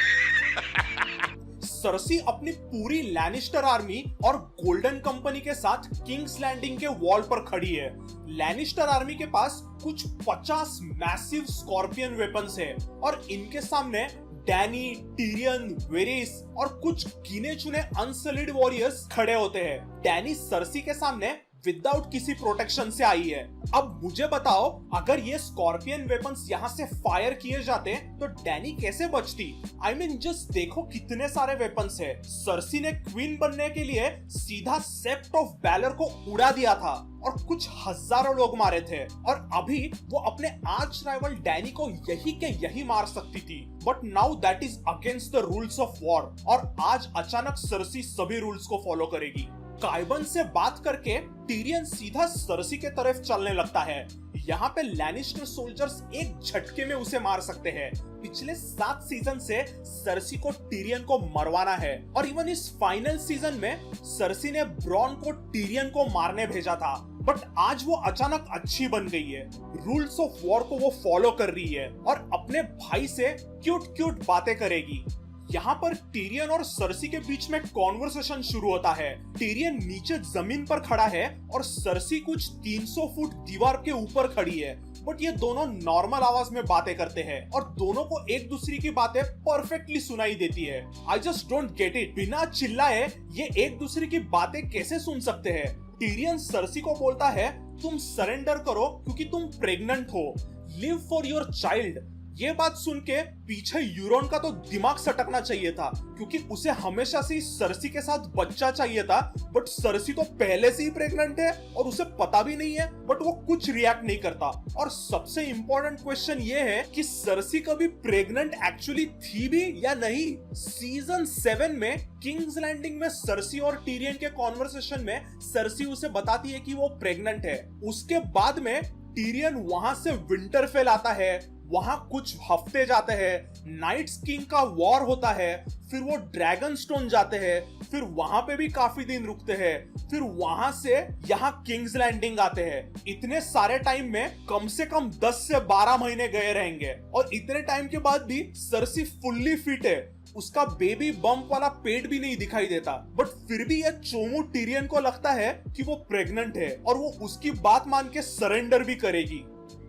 सर्सी अपनी पूरी लैनिस्टर आर्मी और गोल्डन कंपनी के साथ किंग्स लैंडिंग के वॉल पर खड़ी है। लैनिस्टर आर्मी के पास कुछ 50 मैसिव स्कॉर्पियन वेपन्स है और इनके सामने डैनी, टिरियन, वेरिस और कुछ गिने चुने अनसलिड वॉरियर्स खड़े होते हैं। डैनी सर्सी के सामने विदाउट किसी प्रोटेक्शन से आई है। अब मुझे बताओ, अगर ये स्कॉर्पियन वेपन्स यहाँ से फायर किए जाते तो डैनी कैसे बचती? आई मीन जस्ट देखो कितने सारे वेपन्स है। सर्सी ने क्वीन बनने के लिए सीधा सेप्ट ऑफ बैलर को उड़ा दिया था और कुछ हजारों लोग मारे थे, और अभी वो अपने आर्च राइवल डैनी को यही के यही मार सकती थी। But now that is against the rules of war, और आज अचानक सर्सी सभी रूल्स को फॉलो करेगी। काइबन से बात करके टिरियन सीधा सर्सी के तरफ चलने लगता है। यहाँ पे लैनिस्टर सोल्जर्स एक झटके में उसे मार सकते हैं। पिछले 7 सीजन से सर्सी को टिरियन को मरवाना है, और इवन इस फाइनल सीजन में सर्सी ने ब्रॉन को टिरियन को मारने भेजा था, बट आज वो अचानक अच्छी बन गई है। रूल्स ऑफ वॉर को वो फॉलो कर रही है और अपने भाई से क्यूट क्यूट बातें करेगी। यहाँ पर टिरियन और सर्सी के बीच में कॉन्वर्सेशन शुरू होता है। टिरियन नीचे जमीन पर खड़ा है और सर्सी कुछ 300 फुट दीवार के ऊपर खड़ी है, बट ये दोनों नॉर्मल आवाज में बातें करते हैं और दोनों को एक दूसरे की बातें परफेक्टली सुनाई देती है। I just don't get it, बिना चिल्लाए ये एक दूसरे की बातें कैसे सुन सकते हैं? टिरियन सर्सी को बोलता है, तुम सरेंडर करो क्योंकि तुम प्रेग्नेंट हो, लिव फॉर योर चाइल्ड। ये बात सुन के पीछे यूरोन का तो दिमाग सटकना चाहिए था, क्योंकि उसे हमेशा से सर्सी के साथ बच्चा चाहिए था, बट सर्सी तो पहले से ही प्रेग्नेंट है और उसे पता भी नहीं है, बट वो कुछ रिएक्ट नहीं करता। और सबसे इंपॉर्टेंट क्वेश्चन ये है कि सर्सी कभी प्रेग्नेंट एक्चुअली थी भी या नहीं? सीजन 7 में किंग्स लैंडिंग में सर्सी और टिरियन के कॉन्वर्सेशन में सर्सी उसे बताती है कि वो प्रेग्नेंट है। उसके बाद में टिरियन वहां से विंटरफेल आता है, वहां कुछ हफ्ते जाते हैं, नाइट्स किंग का वॉर होता है, फिर वो ड्रैगन स्टोन जाते हैं, फिर वहां पे भी काफी दिन रुकते हैं, फिर वहां से यहाँ किंग्स लैंडिंग आते हैं। इतने सारे टाइम में कम से कम 10 से 12 महीने गए रहेंगे, और इतने टाइम के बाद भी सर्सी फुल्ली फिट है। उसका बेबी बम्प वाला पेट भी नहीं दिखाई देता, बट फिर भी ये चोमू टिरियन को लगता है कि वो प्रेग्नेंट है और वो उसकी बात मान के सरेंडर भी करेगी।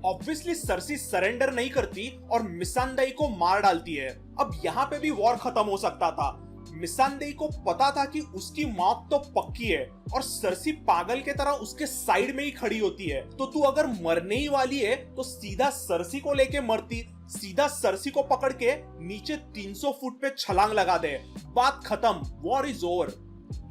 ऑब्वियसली सर्सी सरेंडर नहीं करती और मिसांदाई को मार डालती है। अब यहाँ पे भी वॉर खत्म हो सकता था। मिसांदाई को पता था कि उसकी मौत तो पक्की है और सर्सी पागल के तरह उसके साइड में ही खड़ी होती है, तो तू अगर मरने ही वाली है तो सीधा सर्सी को लेके मरती, सीधा सर्सी को पकड़ के नीचे 300 फुट पे छलांग लगा दे, बात खत्म, वॉर इज ओवर।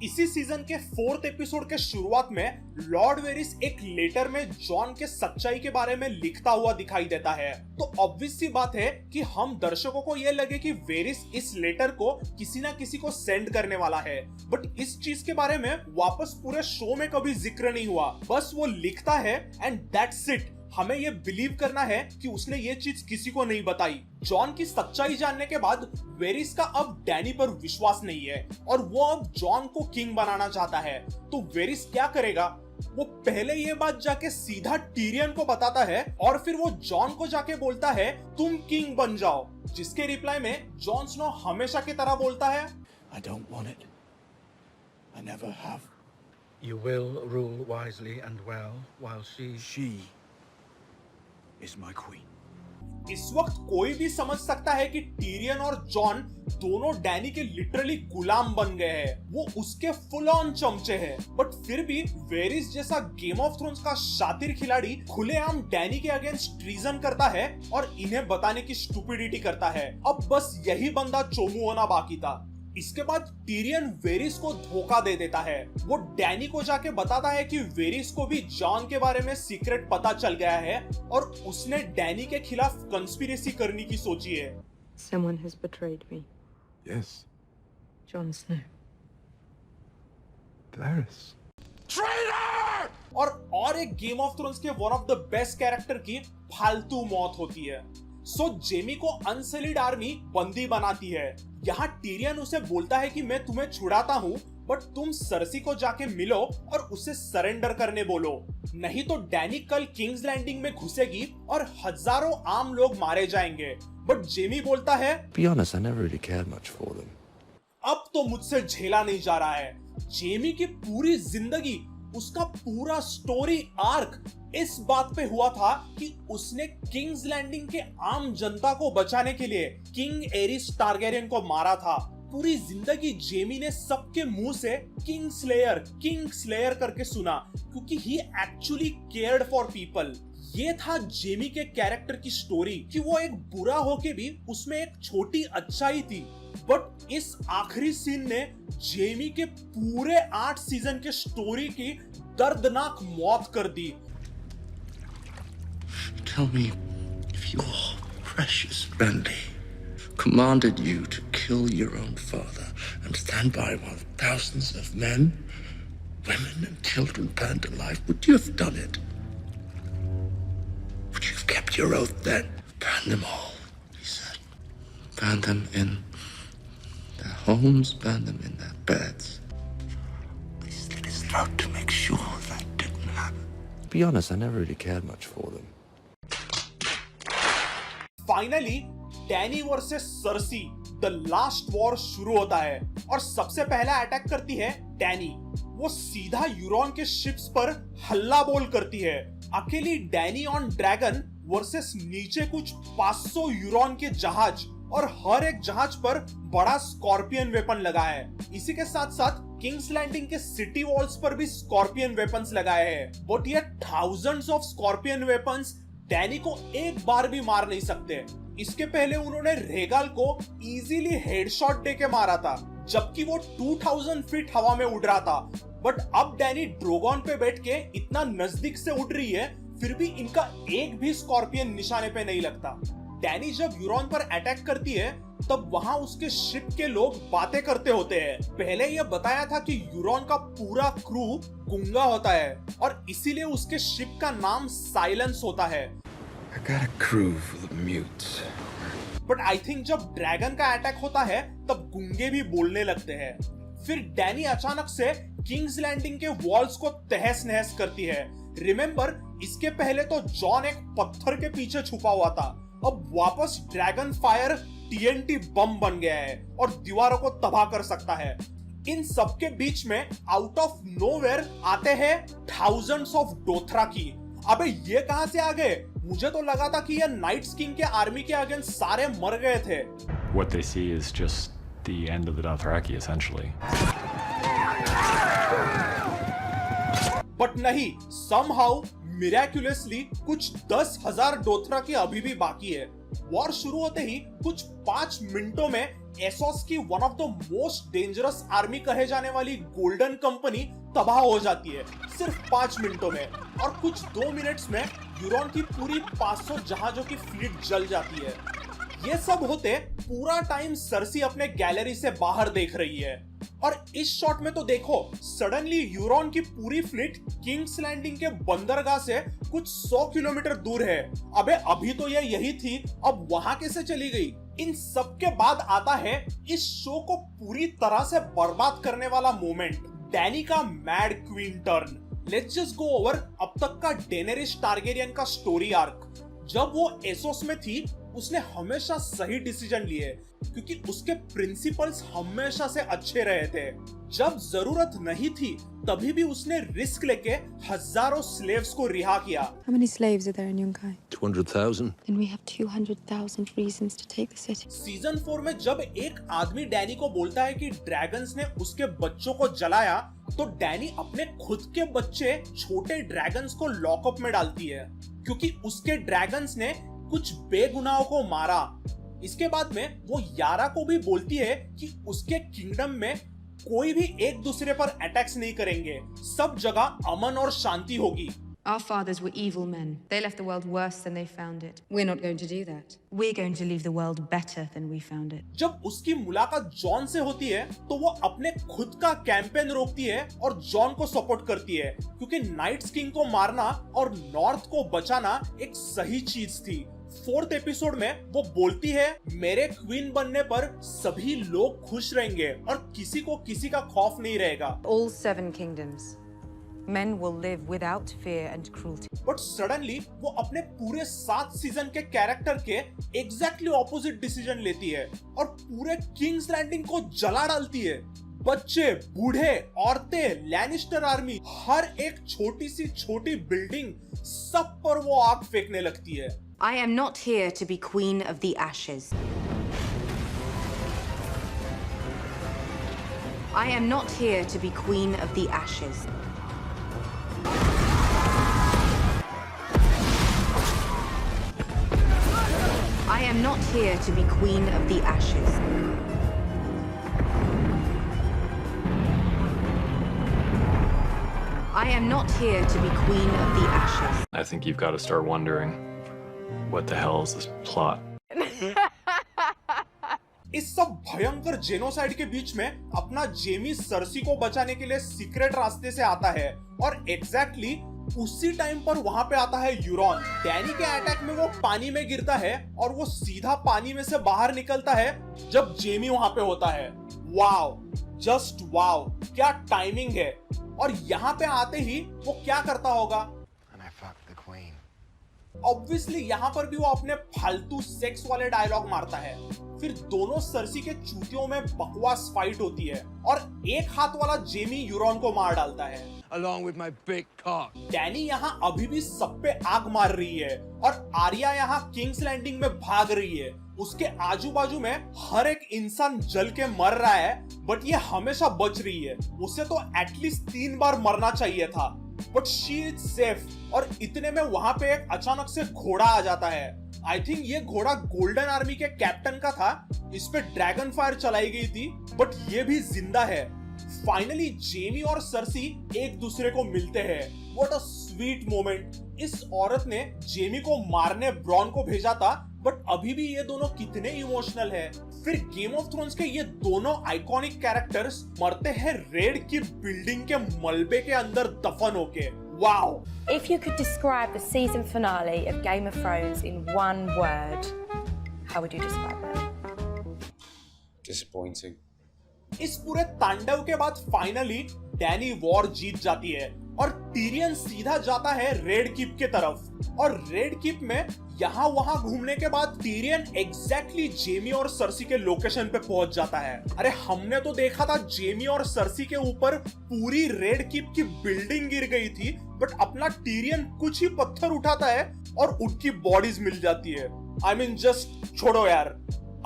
इसी सीजन के 4th एपिसोड के शुरुआत में लॉर्ड वेरिस एक लेटर में जॉन के सच्चाई के बारे में लिखता हुआ दिखाई देता है। तो ऑब्वियस सी बात है कि हम दर्शकों को यह लगे कि वेरिस इस लेटर को किसी ना किसी को सेंड करने वाला है, बट इस चीज के बारे में वापस पूरे शो में कभी जिक्र नहीं हुआ। बस वो लिखता है एंड दैट्स इट। हमें ये बिलीव करना है कि उसने ये चीज किसी को नहीं बताई। जॉन की सच्चाई जानने के बाद वेरिस का अब डैनी पर विश्वास नहीं है और वो अब जॉन को किंग बनाना चाहता है। तो वेरिस क्या करेगा? वो पहले ये बात जाके सीधा टिरियन को बताता है और फिर वो जॉन को जाके बोलता है तुम किंग बन जाओ, जिसके रिप्लाई में जॉन स्नो हमेशा की तरह बोलता है I don't want it. I never have. You will rule wisely and well while she is my queen. इस वक्त कोई भी समझ सकता है कि टीरियन और जॉन दोनों डैनी के लिटरली गुलाम बन गए हैं, वो उसके फुल ऑन चमचे हैं। बट फिर भी वेरिस जैसा गेम ऑफ थ्रोन्स का शातिर खिलाड़ी खुलेआम डैनी के अगेंस्ट ट्रीजन करता है और इन्हें बताने की स्टुपिडिटी करता है। अब बस यही बंदा चोमू होना बाकी था। इसके बाद टीरियन वेरिस को धोखा दे देता है। वो डैनी को जाके बताता है कि वेरिस को भी जॉन के बारे में सीक्रेट पता चल गया है और उसने डैनी के खिलाफ कंस्पिरेसी करने की सोची है। Someone has betrayed me. Yes, Jon Snow. Varys. और एक गेम ऑफ थ्रोन्स के one of the best character की फालतू मौत होती है। सो जेमी को अनसलीड आर्मी बंदी बनाती है। यहाँ टीरियन उसे बोलता है कि मैं तुम्हें छुड़ाता हूँ, बट तुम सरसी को जाके मिलो और उसे सरेंडर करने बोलो, नहीं तो डैनी कल किंग्स लैंडिंग में घुसेगी और हजारों आम लोग मारे जाएंगे। बट जेमी बोलता है, Be honest, I never really cared much for them. अब तो मुझसे झेला नहीं जा रहा है। जेमी की पूरी जिंदगी, उसका पूरा स्टोरी आर्क इस बात पे हुआ था कि उसने किंग्स लैंडिंग के आम जनता को बचाने के लिए किंग एरिस टारगेरियन को मारा था। पूरी जिंदगी जेमी ने सबके मुंह से किंग स्लेयर करके सुना, क्योंकि ही एक्चुअली केयर्ड फॉर पीपल। ये था जेमी के कैरेक्टर की स्टोरी कि वो एक बुरा होके भी उसमें एक छोटी अच्छाई थी। बट इस आखिरी सीन ने जेमी के पूरे 8 सीजन के स्टोरी की दर्दनाक मौत कर दी। Tell me if your precious Brandy commanded you to kill your own father and stand by while thousands of men, women, and children burned alive, would you have done it? Would you have kept your oath then? Burn them all, he said. Burn them in their homes, burn them in their beds. They slit his throat to make sure that didn't happen. To be honest, I never really cared much for them. Finally Dany versus Cersei the last war शुरू होता है और सबसे पहला attack करती है Danny. वो सीधा यूरोन के शिप्स पर हल्ला बोल करती है। अकेली डैनी ऑन ड्रैगन वर्सेस नीचे कुछ 500 यूरोन के जहाज और हर एक जहाज पर बड़ा स्कॉर्पियन वेपन लगा है। इसी के साथ साथ किंग्स लैंडिंग के सिटी वॉल्स पर भी स्कॉर्पियन वेपन्स लगाए हैं। बट ये thousands of scorpion weapons Danny को एक बार भी मार नहीं सकते। इसके पहले उन्होंने रेगाल को इजीली हेडशॉट देके मारा था, जबकि वो 2000 फीट हवा में उड़ रहा था। बट अब डैनी ड्रोगॉन पे बैठ के इतना नजदीक से उड़ रही है, फिर भी इनका एक भी स्कॉर्पियन निशाने पे नहीं लगता। डैनी जब यूरोन पर अटैक करती है तब वहां उसके शिप के लोग बातें करते होते हैं। पहले यह बताया था कि यूरोन का पूरा क्रू गूंगा होता है और इसीलिए उसके शिप का नाम साइलेंस होता है। I got a crew full of mutes. But I think जब ड्रैगन का अटैक होता है तब गूंगे भी बोलने लगते हैं। फिर डैनी अचानक से किंग्स लैंडिंग के वॉल्स को तहस नहस करती है। रिमेंबर, इसके पहले तो जॉन एक पत्थर के पीछे छुपा हुआ था, अब वापस ड्रैगन फायर TNT बम बन गया है और दीवारों को तबाह कर सकता है। इन सबके बीच में आउट ऑफ नोवेयर आते हैं थाउजेंड्स ऑफ डोथराकी। अबे ये कहां से आ गए? मुझे तो लगा था कि ये नाइट्स किंग के आर्मी के अगेंस्ट सारे मर गए थे। What they see is just the end of the Dothraki, essentially. But नहीं, somehow miraculously कुछ 10,000 डोथराकी अभी भी बाकी है। वॉर शुरू होते ही कुछ 5 मिनटों में एसोस की one of the most dangerous army कहे जाने वाली गोल्डन कंपनी तबाह हो जाती है, सिर्फ 5 मिनटों में। और कुछ 2 मिनट्स में यूरोन की पूरी 500 जहाजों की फ्लीट जल जाती है। ये सब होते पूरा टाइम सरसी अपने गैलरी से बाहर देख रही है और इस शॉट में तो देखो, सडनली यूरोन की पूरी फ्लीट किंग्स लैंडिंग के बंदरगाह से कुछ 100 किलोमीटर दूर है। अबे अभी तो ये यही थी, अब वहां कैसे चली गई? इन सब के बाद आता है इस शो को पूरी तरह से बर्बाद करने वाला मोमेंट, डैनी का mad queen turn. Let's just go over अब तक का डेनेरिस टारगेरियन का स्टोरी आर्क। जब वो एसोस में थी उसने हमेशा सही डिसीजन लिए क्योंकि उसके प्रिंसिपल्स हमेशा से अच्छे रहे थे। जब जरूरत नहीं थी तभी भी उसने रिस्क लेके हजारों स्लेव्स को रिहा किया। How many slaves are there in Yunkai? 200,000. Then we have 200,000 reasons to take the city. Season 4 में जब एक आदमी डैनी को बोलता है कि ड्रैगन्स ने उसके बच्चों को जलाया, तो डैनी अपने खुद के बच्चे छोटे ड्रैगन्स को लॉकअप में डालती है क्योंकि उसके ड्रैगन्स ने कुछ बेगुनाहों को मारा। इसके बाद में वो यारा को भी बोलती है कि उसके किंगडम में कोई भी एक दूसरे पर अटैक्स नहीं करेंगे, सब जगह अमन और शांति होगी। Our fathers were evil men. They left the world worse than they found it. We're not going to do that. We're going to leave the world better than we found it. जब उसकी मुलाकात John से होती है तो वो अपने खुद का कैंपेन रोकती है और जॉन को सपोर्ट करती है क्योंकि नाइट्स किंग को मारना और नॉर्थ को बचाना एक सही चीज थी। 4th एपिसोड में वो बोलती है, मेरे क्वीन बनने पर सभी लोग खुश रहेंगे और किसी को किसी का खौफ नहीं रहेगा। All 7 kingdoms. Men will live without fear and cruelty. But suddenly वो अपने पूरे 7 सीजन के कैरेक्टर के एग्जैक्टली ऑपोजिट डिसीजन लेती है और पूरे किंग्स लैंडिंग को जला डालती है। बच्चे, बूढ़े, औरतें, लैनिस्टर आर्मी, हर एक छोटी सी छोटी बिल्डिंग, सब पर वो आग फेंकने लगती है। I am not here to be queen of the ashes. I am not here to be queen of the ashes. I am not here to be queen of the ashes. I am not here to be queen of the ashes. I think you've got to start wondering, what the hell is this plot? इस सब भयंकर genocide के बीच में अपना Jamie Cersei को बचाने के लिए सीक्रेट रास्ते से आता है और एग्जैक्टली उसी टाइम पर वहां पे आता है यूरॉन। डैनी के अटैक में वो पानी में गिरता है और वो सीधा पानी में से बाहर निकलता है जब जेमी वहां पे होता है। वाओ, जस्ट वाओ, क्या टाइमिंग है। और यहाँ पे आते ही वो क्या करता होगा? ऑब्वियसली यहाँ पर भी वो अपने फालतू सेक्स वाले डायलॉग मारता है। फिर दोनों सर्सी के चूतियों में बकवास फाइट होती है और एक हाथ वाला जेमी यूरॉन को मार डालता है। Along with my big cock. Danny यहाँ अभी भी सब पे आग मार रही है और आर्या यहाँ किंग्स लैंडिंग में भाग रही है। उसके आजू बाजू में हर एक इंसान जल के मर रहा है बट ये हमेशा बच रही है। उसे तो एटलीस्ट 3 बार मरना चाहिए था बट शी इज सेफ। और इतने में वहां पे एक अचानक से घोड़ा आ जाता है। आई थिंक ये घोड़ा गोल्डन आर्मी के कैप्टन का था। इस पे ड्रैगन फायर चलाई गई थी बट ये भी जिंदा है। फाइनली जेमी और सर्सी एक दूसरे को मिलते हैं। What a sweet moment. इस औरत ने जेमी को मारने ब्रॉन को भेजा था बट अभी भी ये दोनों कितने इमोशनल है। फिर गेम ऑफ थ्रोन्स के ये दोनों आइकॉनिक कैरेक्टर्स मरते हैं रेड की बिल्डिंग के मलबे के अंदर दफन होके। Wow. If you could describe the season finale of Game of Thrones in one word, how would you describe it? Disappointing. इस पूरे तांडव के बाद फाइनली डैनी वॉर जीत जाती है और टीरियन सीधा जाता है रेड कीप के तरफ। और रेड कीप में यहाँ वहां घूमने के बाद टीरियन एग्जैक्टली जेमी और सर्सी के लोकेशन पे पहुंच जाता है। अरे हमने तो देखा था जेमी और सर्सी के ऊपर पूरी रेड कीप की बिल्डिंग गिर गई थी बट अपना टीरियन कुछ ही पत्थर उठाता है और उनकी बॉडीज मिल जाती है। आई मीन जस्ट छोड़ो यार।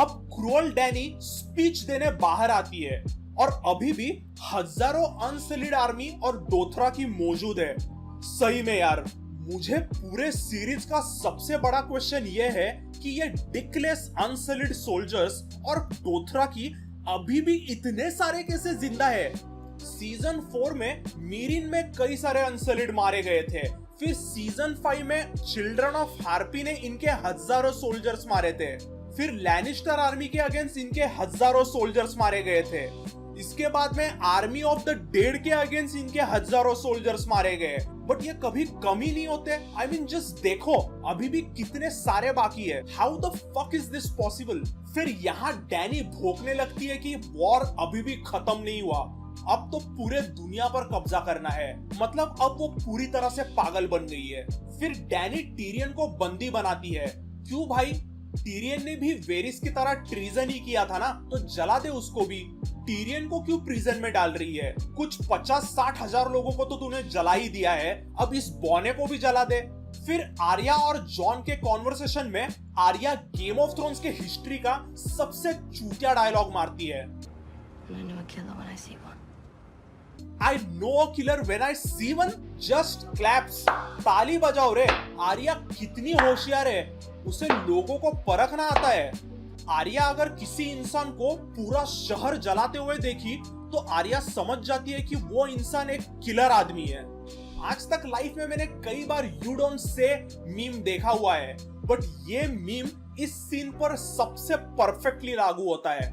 अब क्रूअल डैनी स्पीच देने बाहर आती है और अभी भी हजारों अनसलीड आर्मी और डोथरा की मौजूद है। सही में यार, मुझे पूरे सीरीज का सबसे बड़ा क्वेश्चन ये है कि ये डिकलेस अनसलीड सोल्जर्स और डोथरा की अभी भी इतने सारे कैसे जिंदा है। सीजन 4 में मीरिन में कई सारे अनसलीड मारे गए थे। फिर सीजन 5 में चिल्ड्रन ऑफ हार्पी ने इनके हजारों सोल्जर्स मारे थे। फिर लैनिस्टर आर्मी के अगेंस्ट इनके हजारों सोल्जर्स मारे गए थे। इसके बाद में आर्मी ऑफ द डेड के अगेंस्ट इनके हजारों सोल्जर्स मारे गए बट ये कभी कम ही नहीं होते। आई मीन जस्ट देखो अभी भी कितने सारे बाकी है। How the fuck is this possible. फिर यहाँ डैनी भोंकने लगती है कि वॉर अभी भी खत्म नहीं हुआ, अब तो पूरे दुनिया पर कब्जा करना है। मतलब अब वो पूरी तरह से पागल बन गई है। फिर डैनी टीरियन को बंदी बनाती है। क्यों भाई? टीरियन ने भी वेरिस की तरह ट्रीजन ही किया था ना, तो जला दे उसको भी। टीरियन को क्यों प्रिजन में डाल रही है? कुछ 50-60 हजार लोगों को तो तूने जला ही दिया है, अब इस बॉने को भी जला दे। फिर आर्या और जॉन के कॉन्वर्सेशन में आर्या गेम ऑफ थ्रोन्स के हिस्ट्री का सबसे चूतिया डायलॉग मारती है। I know a killer when I see one. Just claps. ताली बजाओ रे। आर्या कितनी होशियार है, उसे लोगों को परखना आता है। आर्या अगर किसी इंसान को पूरा शहर जलाते हुए देखी तो आर्या समझ जाती है कि वो इंसान एक किलर आदमी है। आज तक लाइफ में मैंने कई बार यू डोंट से मीम देखा हुआ है, बट ये मीम इस सीन पर सबसे परफेक्टली लागू होता है।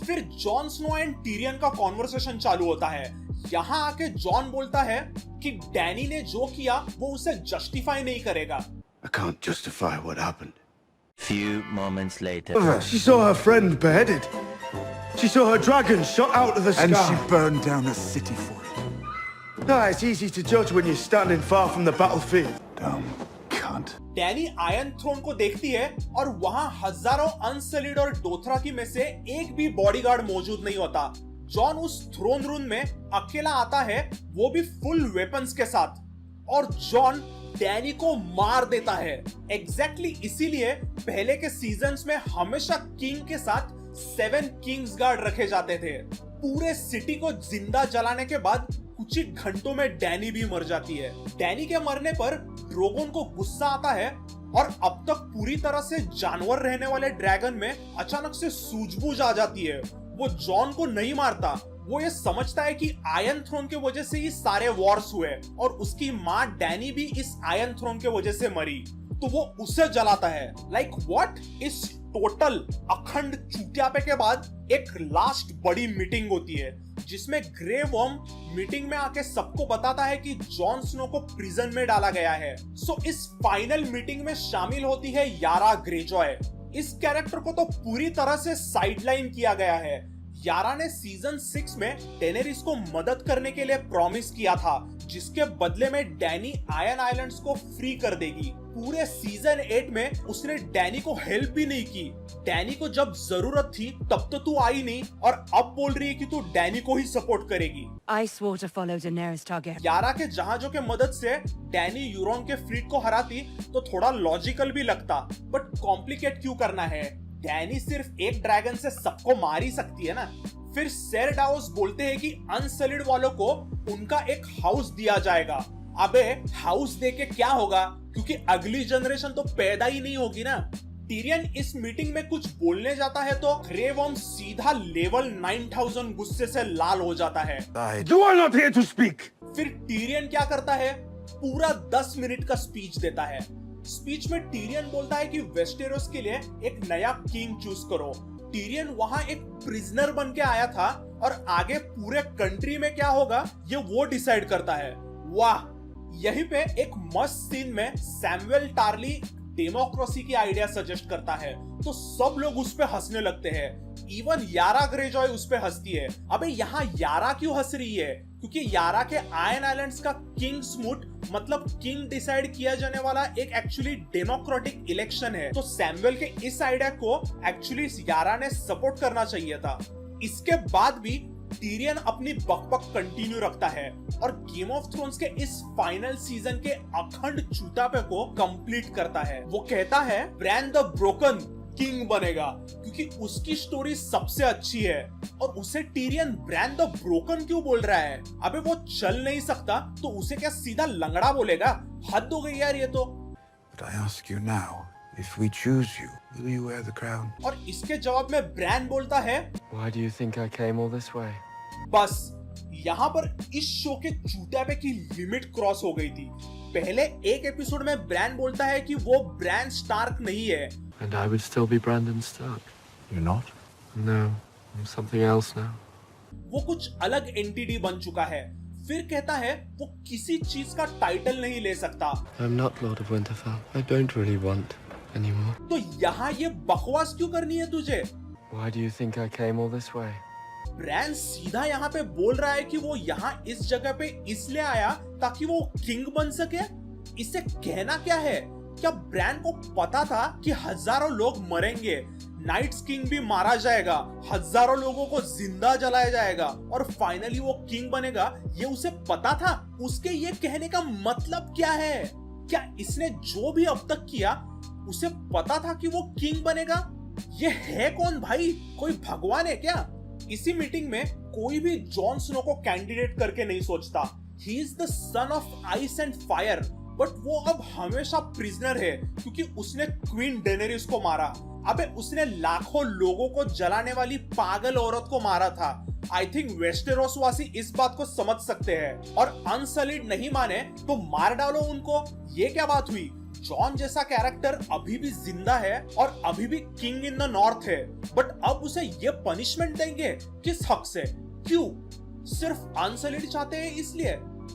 फिर जॉन स्नो एंड टीरियन का कॉन्वर्सेशन चालू होता है। यहाँ आके जॉन बोलता है कि डैनी ने जो किया वो उसे जस्टिफाई नहीं करेगा। I can't justify what happened. Few moments later. She saw her friend beheaded. She saw her dragon shot out of the sky. And she burned down a city for it. Ah, it's easy to judge when you're standing far from the battlefield. Dumb cunt. Dany Iron Throne को देखती है और वहां हजारों अनसलीड और डोथराकी में से एक भी बॉडीगार्ड मौजूद नहीं होता। जॉन उस थ्रोन रूम में अकेला आता है, वो भी फुल वेपन्स के साथ, और जॉन डैनी को मार देता है। एग्जैक्टली इसीलिए पहले के सीजन्स में हमेशा किंग के साथ 7 किंग्स गार्ड रखे जाते थे। पूरे सिटी को जिंदा जलाने के बाद कुछ ही घंटों में डैनी भी मर जाती है। डैनी के मरने पर ड्रोगोन को गुस्सा आता है और अब तक पूरी तरह से जानवर रहने वाले ड्रैगन में अचानक से सूझबूझ आ जाती है। वो जॉन को नहीं मारता, वो ये समझता है कि आयरन थ्रोन के वजह से ही सारे वॉर्स हुए और उसकी माँ डैनी भी इस आयरन थ्रोन के वजह से मरी, तो वो उसे जलाता है। Like what? इस टोटल अखंड चूतियापे के बाद एक लास्ट बड़ी मीटिंग होती है जिसमें ग्रे वर्म मीटिंग में आके सबको बताता है कि जॉन स्नो को प्रिजन में डाला गया है। सो इस फाइनल मीटिंग में शामिल होती है यारा ग्रेजॉय। इस कैरेक्टर को तो पूरी तरह से साइडलाइन किया गया है। यारा ने सीजन 6 में डेनेरिस को मदद करने के लिए प्रॉमिस किया था, जिसके बदले में डैनी आयरन आइलैंड्स को फ्री कर देगी। पूरे सीजन 8 में उसने डैनी को हेल्प भी नहीं की। डैनी को जब जरूरत थी तब तो तू आई नहीं, और अब बोल रही है कि तू डैनी को ही सपोर्ट करेगी। I swore to follow Daenerys Targaryen. यारा के जहाजों के मदद से डैनी यूरोन के फ्लीट को हराती तो थोड़ा लॉजिकल भी लगता, बट कॉम्प्लिकेट क्यों करना है? डैनी सिर्फ एक ड्रैगन से सबको मार ही सकती है ना। फिर सेर डाओस बोलते हैं कि अनसलिड वालों को उनका एक हाउस दिया जाएगा। अबे हाउस देके क्या होगा, क्योंकि अगली जनरेशन तो पैदा ही नहीं होगी ना। टीरियन इस मीटिंग में कुछ बोलने जाता है तो ग्रे वर्म सीधा लेवल 9000 गुस्से से लाल हो जाता है। You are not here to speak. फिर टीरियन क्या करता है? पूरा 10 मिनट का स्पीच देता है। स्पीच में टीरियन बोलता है कि वेस्टेरोस के लिए एक नया किंग चूज करो। टीरियन वहां एक प्रिजनर बन के आया था और आगे पूरे कंट्री में क्या होगा ये वो डिसाइड करता है। वाह! यहीं पे एक मस्त सीन में सैमुअल टार्ली डेमोक्रेसी की आइडिया सजेस्ट करता है तो सब लोग उस पे हंसने लगते हैं। इवन यारा ग्रेजॉय उस पे हंसती है। अबे यहाँ यारा क्यों हंस रही है? क्योंकि यारा के आयरन आइलैंड्स का किंग स्मूट मतलब किंग डिसाइड किया जाने वाला एक एक्चुअली डेमोक्रेटिक इलेक्शन है, तो सैमुअल के इस आइडिया को एक्चुअली यारा ने सपोर्ट करना चाहिए था। इसके बाद भी टीरियन अपनी बकबक कंटिन्यू रखता है और गेम ऑफ थ्रोन्स के इस फाइनल सीजन के अखंड चूतापे को कंप्लीट करता है। वो कहता है ब्रैन द ब्रोकन किंग बनेगा क्योंकि उसकी स्टोरी सबसे अच्छी है, और उसे टीरियन ब्रैन द ब्रोकन क्यों बोल रहा है? अबे वो चल नहीं सकता तो उसे क्या सीधा लंगड़ा बोलेगा? हद हो गई यार ये तो। But I ask you now, if we choose you, will you wear the crown? और इसके जवाब में ब्रैन बोलता है, Why do you think I came all this way? बस यहाँ पर इस शो के चूतियापे की लिमिट क्रॉस हो गई थी। पहले एक एपिसोड में ब्रैन बोलता है कि वो ब्रैन स्टार्क नहीं है। And I would still be Brandon Stark. You're not? No, I'm something else now. वो कुछ अलग एंटिटी बन चुका है। फिर कहता है वो किसी चीज का टाइटल नहीं ले सकता। I'm not Lord of Winterfell. I don't really want anymore. तो यहाँ ये बकवास क्यों करनी है तुझे? Why do you think I came all this way? Bran सीधा यहाँ पे बोल रहा है कि वो यहाँ इस जगह पे इसलिए आया ताकि वो किंग बन सके। इसे कहना क्या है? क्या ब्रैन को पता था कि हजारों लोग मरेंगे, नाइट्स किंग भी मारा जाएगा, हजारों लोगों को जिंदा जलाया जाएगा और फाइनली वो किंग बनेगा? ये उसे पता था? उसके ये कहने का मतलब क्या है? क्या इसने जो भी अब तक किया उसे पता था कि वो किंग बनेगा? ये है कौन भाई? कोई भगवान है क्या? इसी मीटिंग में कोई भी जॉन स्नो को कैंडिडेट करके नहीं सोचता। He is the son of ice and fire, but वो अब हमेशा प्रिजनर है क्योंकि उसने क्वीन डेनेरिस को मारा। अबे उसने लाखों लोगों को जलाने वाली पागल औरत को मारा था। आई थिंक वेस्टेरोस वासी इस बात को समझ सकते हैं और अनसलिड नहीं माने तो मार डालो उनको। ये क्या बात हुई? जॉन जैसा कैरेक्टर अभी भी जिंदा है और अभी भी किंग इन द नॉर्थ है, बट अब उसे ये पनिशमेंट देंगे किस हक से? क्यों? सिर्फ अनसलिड चाहते हैं इसलिए?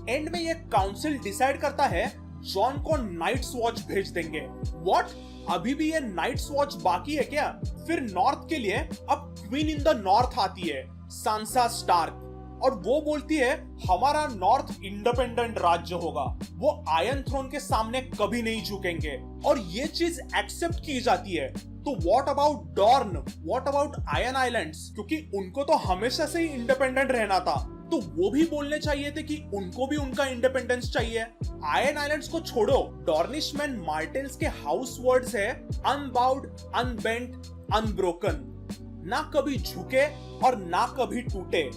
एंड में ये काउंसिल डिसाइड करता है जॉन को नाइट्स वॉच भेज देंगे। व्हाट? अभी भी ये नाइट्स वॉच बाकी है क्या? फिर नॉर्थ के लिए अब क्वीन इन द नॉर्थ आती है, सांसा स्टार्क, और वो बोलती है हमारा नॉर्थ इंडिपेंडेंट राज्य होगा, वो आयरन थ्रोन के सामने कभी नहीं झुकेंगे, और ये चीज एक्सेप्ट की जाती है। तो what about Dorne? What about Iron Islands? क्योंकि उनको तो हमेशा से ही इंडिपेंडेंट रहना था, तो वो भी बोलने चाहिए थे कि उनको भी उनका इंडिपेंडेंस चाहिए। आयरन आइलैंड्स को छोड़ो, डॉर्निशमैन मार्टेल्स के हाउस वर्ड्स है अनबाउड, अनबेंट, अनब्रोकन, ना कभी झुके और ना कभी टूटे।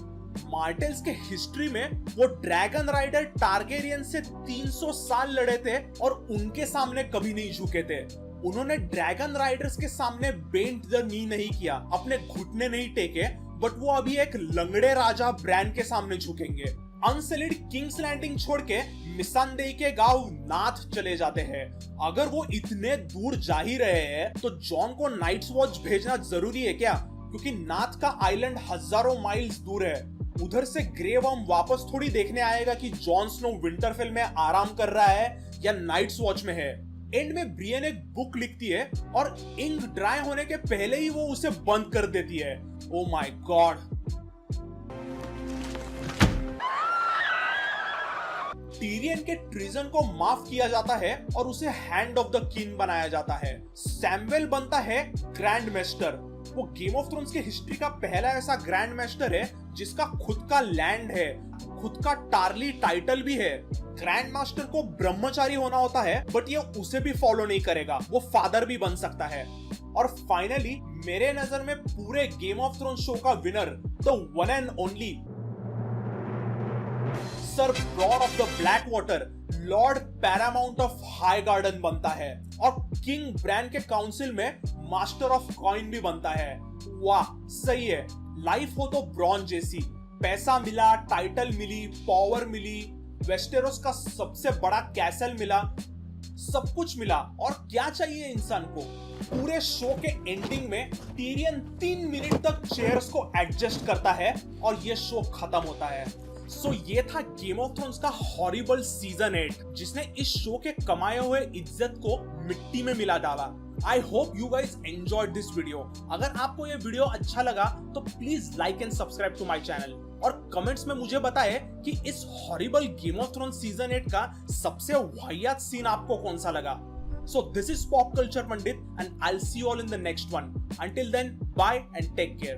मार्टेल्स के हिस्ट्री में वो ड्रैगन राइडर टारगेरियन से 300 साल लड़े थे और उनके सामने कभी नहीं झुके थे। उन्होंने ड्रैगन राइडर्स के सामने बेंट द नी नहीं किया, अपने घुटने नहीं टेके, बट वो अभी एक लंगड़े राजा ब्रैन के सामने झुकेंगे। अनसलिड किंग्स लैंडिंग छोड़ के मिसानदेई के गांव नाथ चले जाते हैं। अगर वो इतने दूर जा ही रहे हैं तो जॉन को नाइट्स वॉच भेजना जरूरी है क्या? क्योंकि नाथ का आइलैंड हजारों माइल्स दूर है। उधर से ग्रे वर्म वापस थोड़ी देखने आएगा कि जॉन स्नो विंटरफेल में आराम कर रहा है या नाइट्स वॉच में है। एंड में ब्रियन एक बुक लिखती है और इंक ड्राई होने के पहले ही वो उसे बंद कर देती है। Oh my God. टीरियन के ट्रीजन को माफ किया जाता है और उसे हैंड ऑफ द किंग बनाया जाता है। सैमुएल बनता है ग्रैंड मास्टर। वो गेम ऑफ थ्रोन्स के हिस्ट्री का पहला ऐसा ग्रैंड मास्टर है जिसका खुद का लैंड है, खुद का टार्ली टाइटल भी है। ग्रैंड मास्टर को ब्रह्मचारी होना होता है, बट ये उसे भी फॉलो नहीं करेगा, वो फादर भी बन सकता है। और फाइनली मेरे नजर में पूरे गेम ऑफ थ्रोन्स शो का winner, the one and only Sir Bronn of the Blackwater, Lord Paramount of Highgarden बनता है और किंग ब्रैन के काउंसिल में मास्टर ऑफ कॉइन भी बनता है। वाह, सही है। लाइफ हो तो ब्रॉन जैसी, पैसा मिला, टाइटल मिली, पावर मिली, वेस्टेरोस का सबसे बड़ा कैसल मिला, सब कुछ मिला, और क्या चाहिए इंसान को? पूरे शो के एंडिंग में टीरियन 3 मिनट तक चेयर्स को एडजस्ट करता है और ये शो खत्म होता है। सो ये था गेम ऑफ थ्रोन्स का हॉरिबल सीजन 8, जिसने इस शो के कमाए हुए इज्जत को मिट्टी में मिला डाला। I hope you guys enjoyed this video. अगर आपको ये वीडियो अच्छा लगा तो please like and subscribe to my channel, और कमेंट्स में मुझे बताएं कि इस horrible Game of Thrones season 8 का सबसे वाहियात सीन आपको कौन सा लगा। So this is Pop Culture Pandit and I'll see you all in the next one. Until then, bye and take care.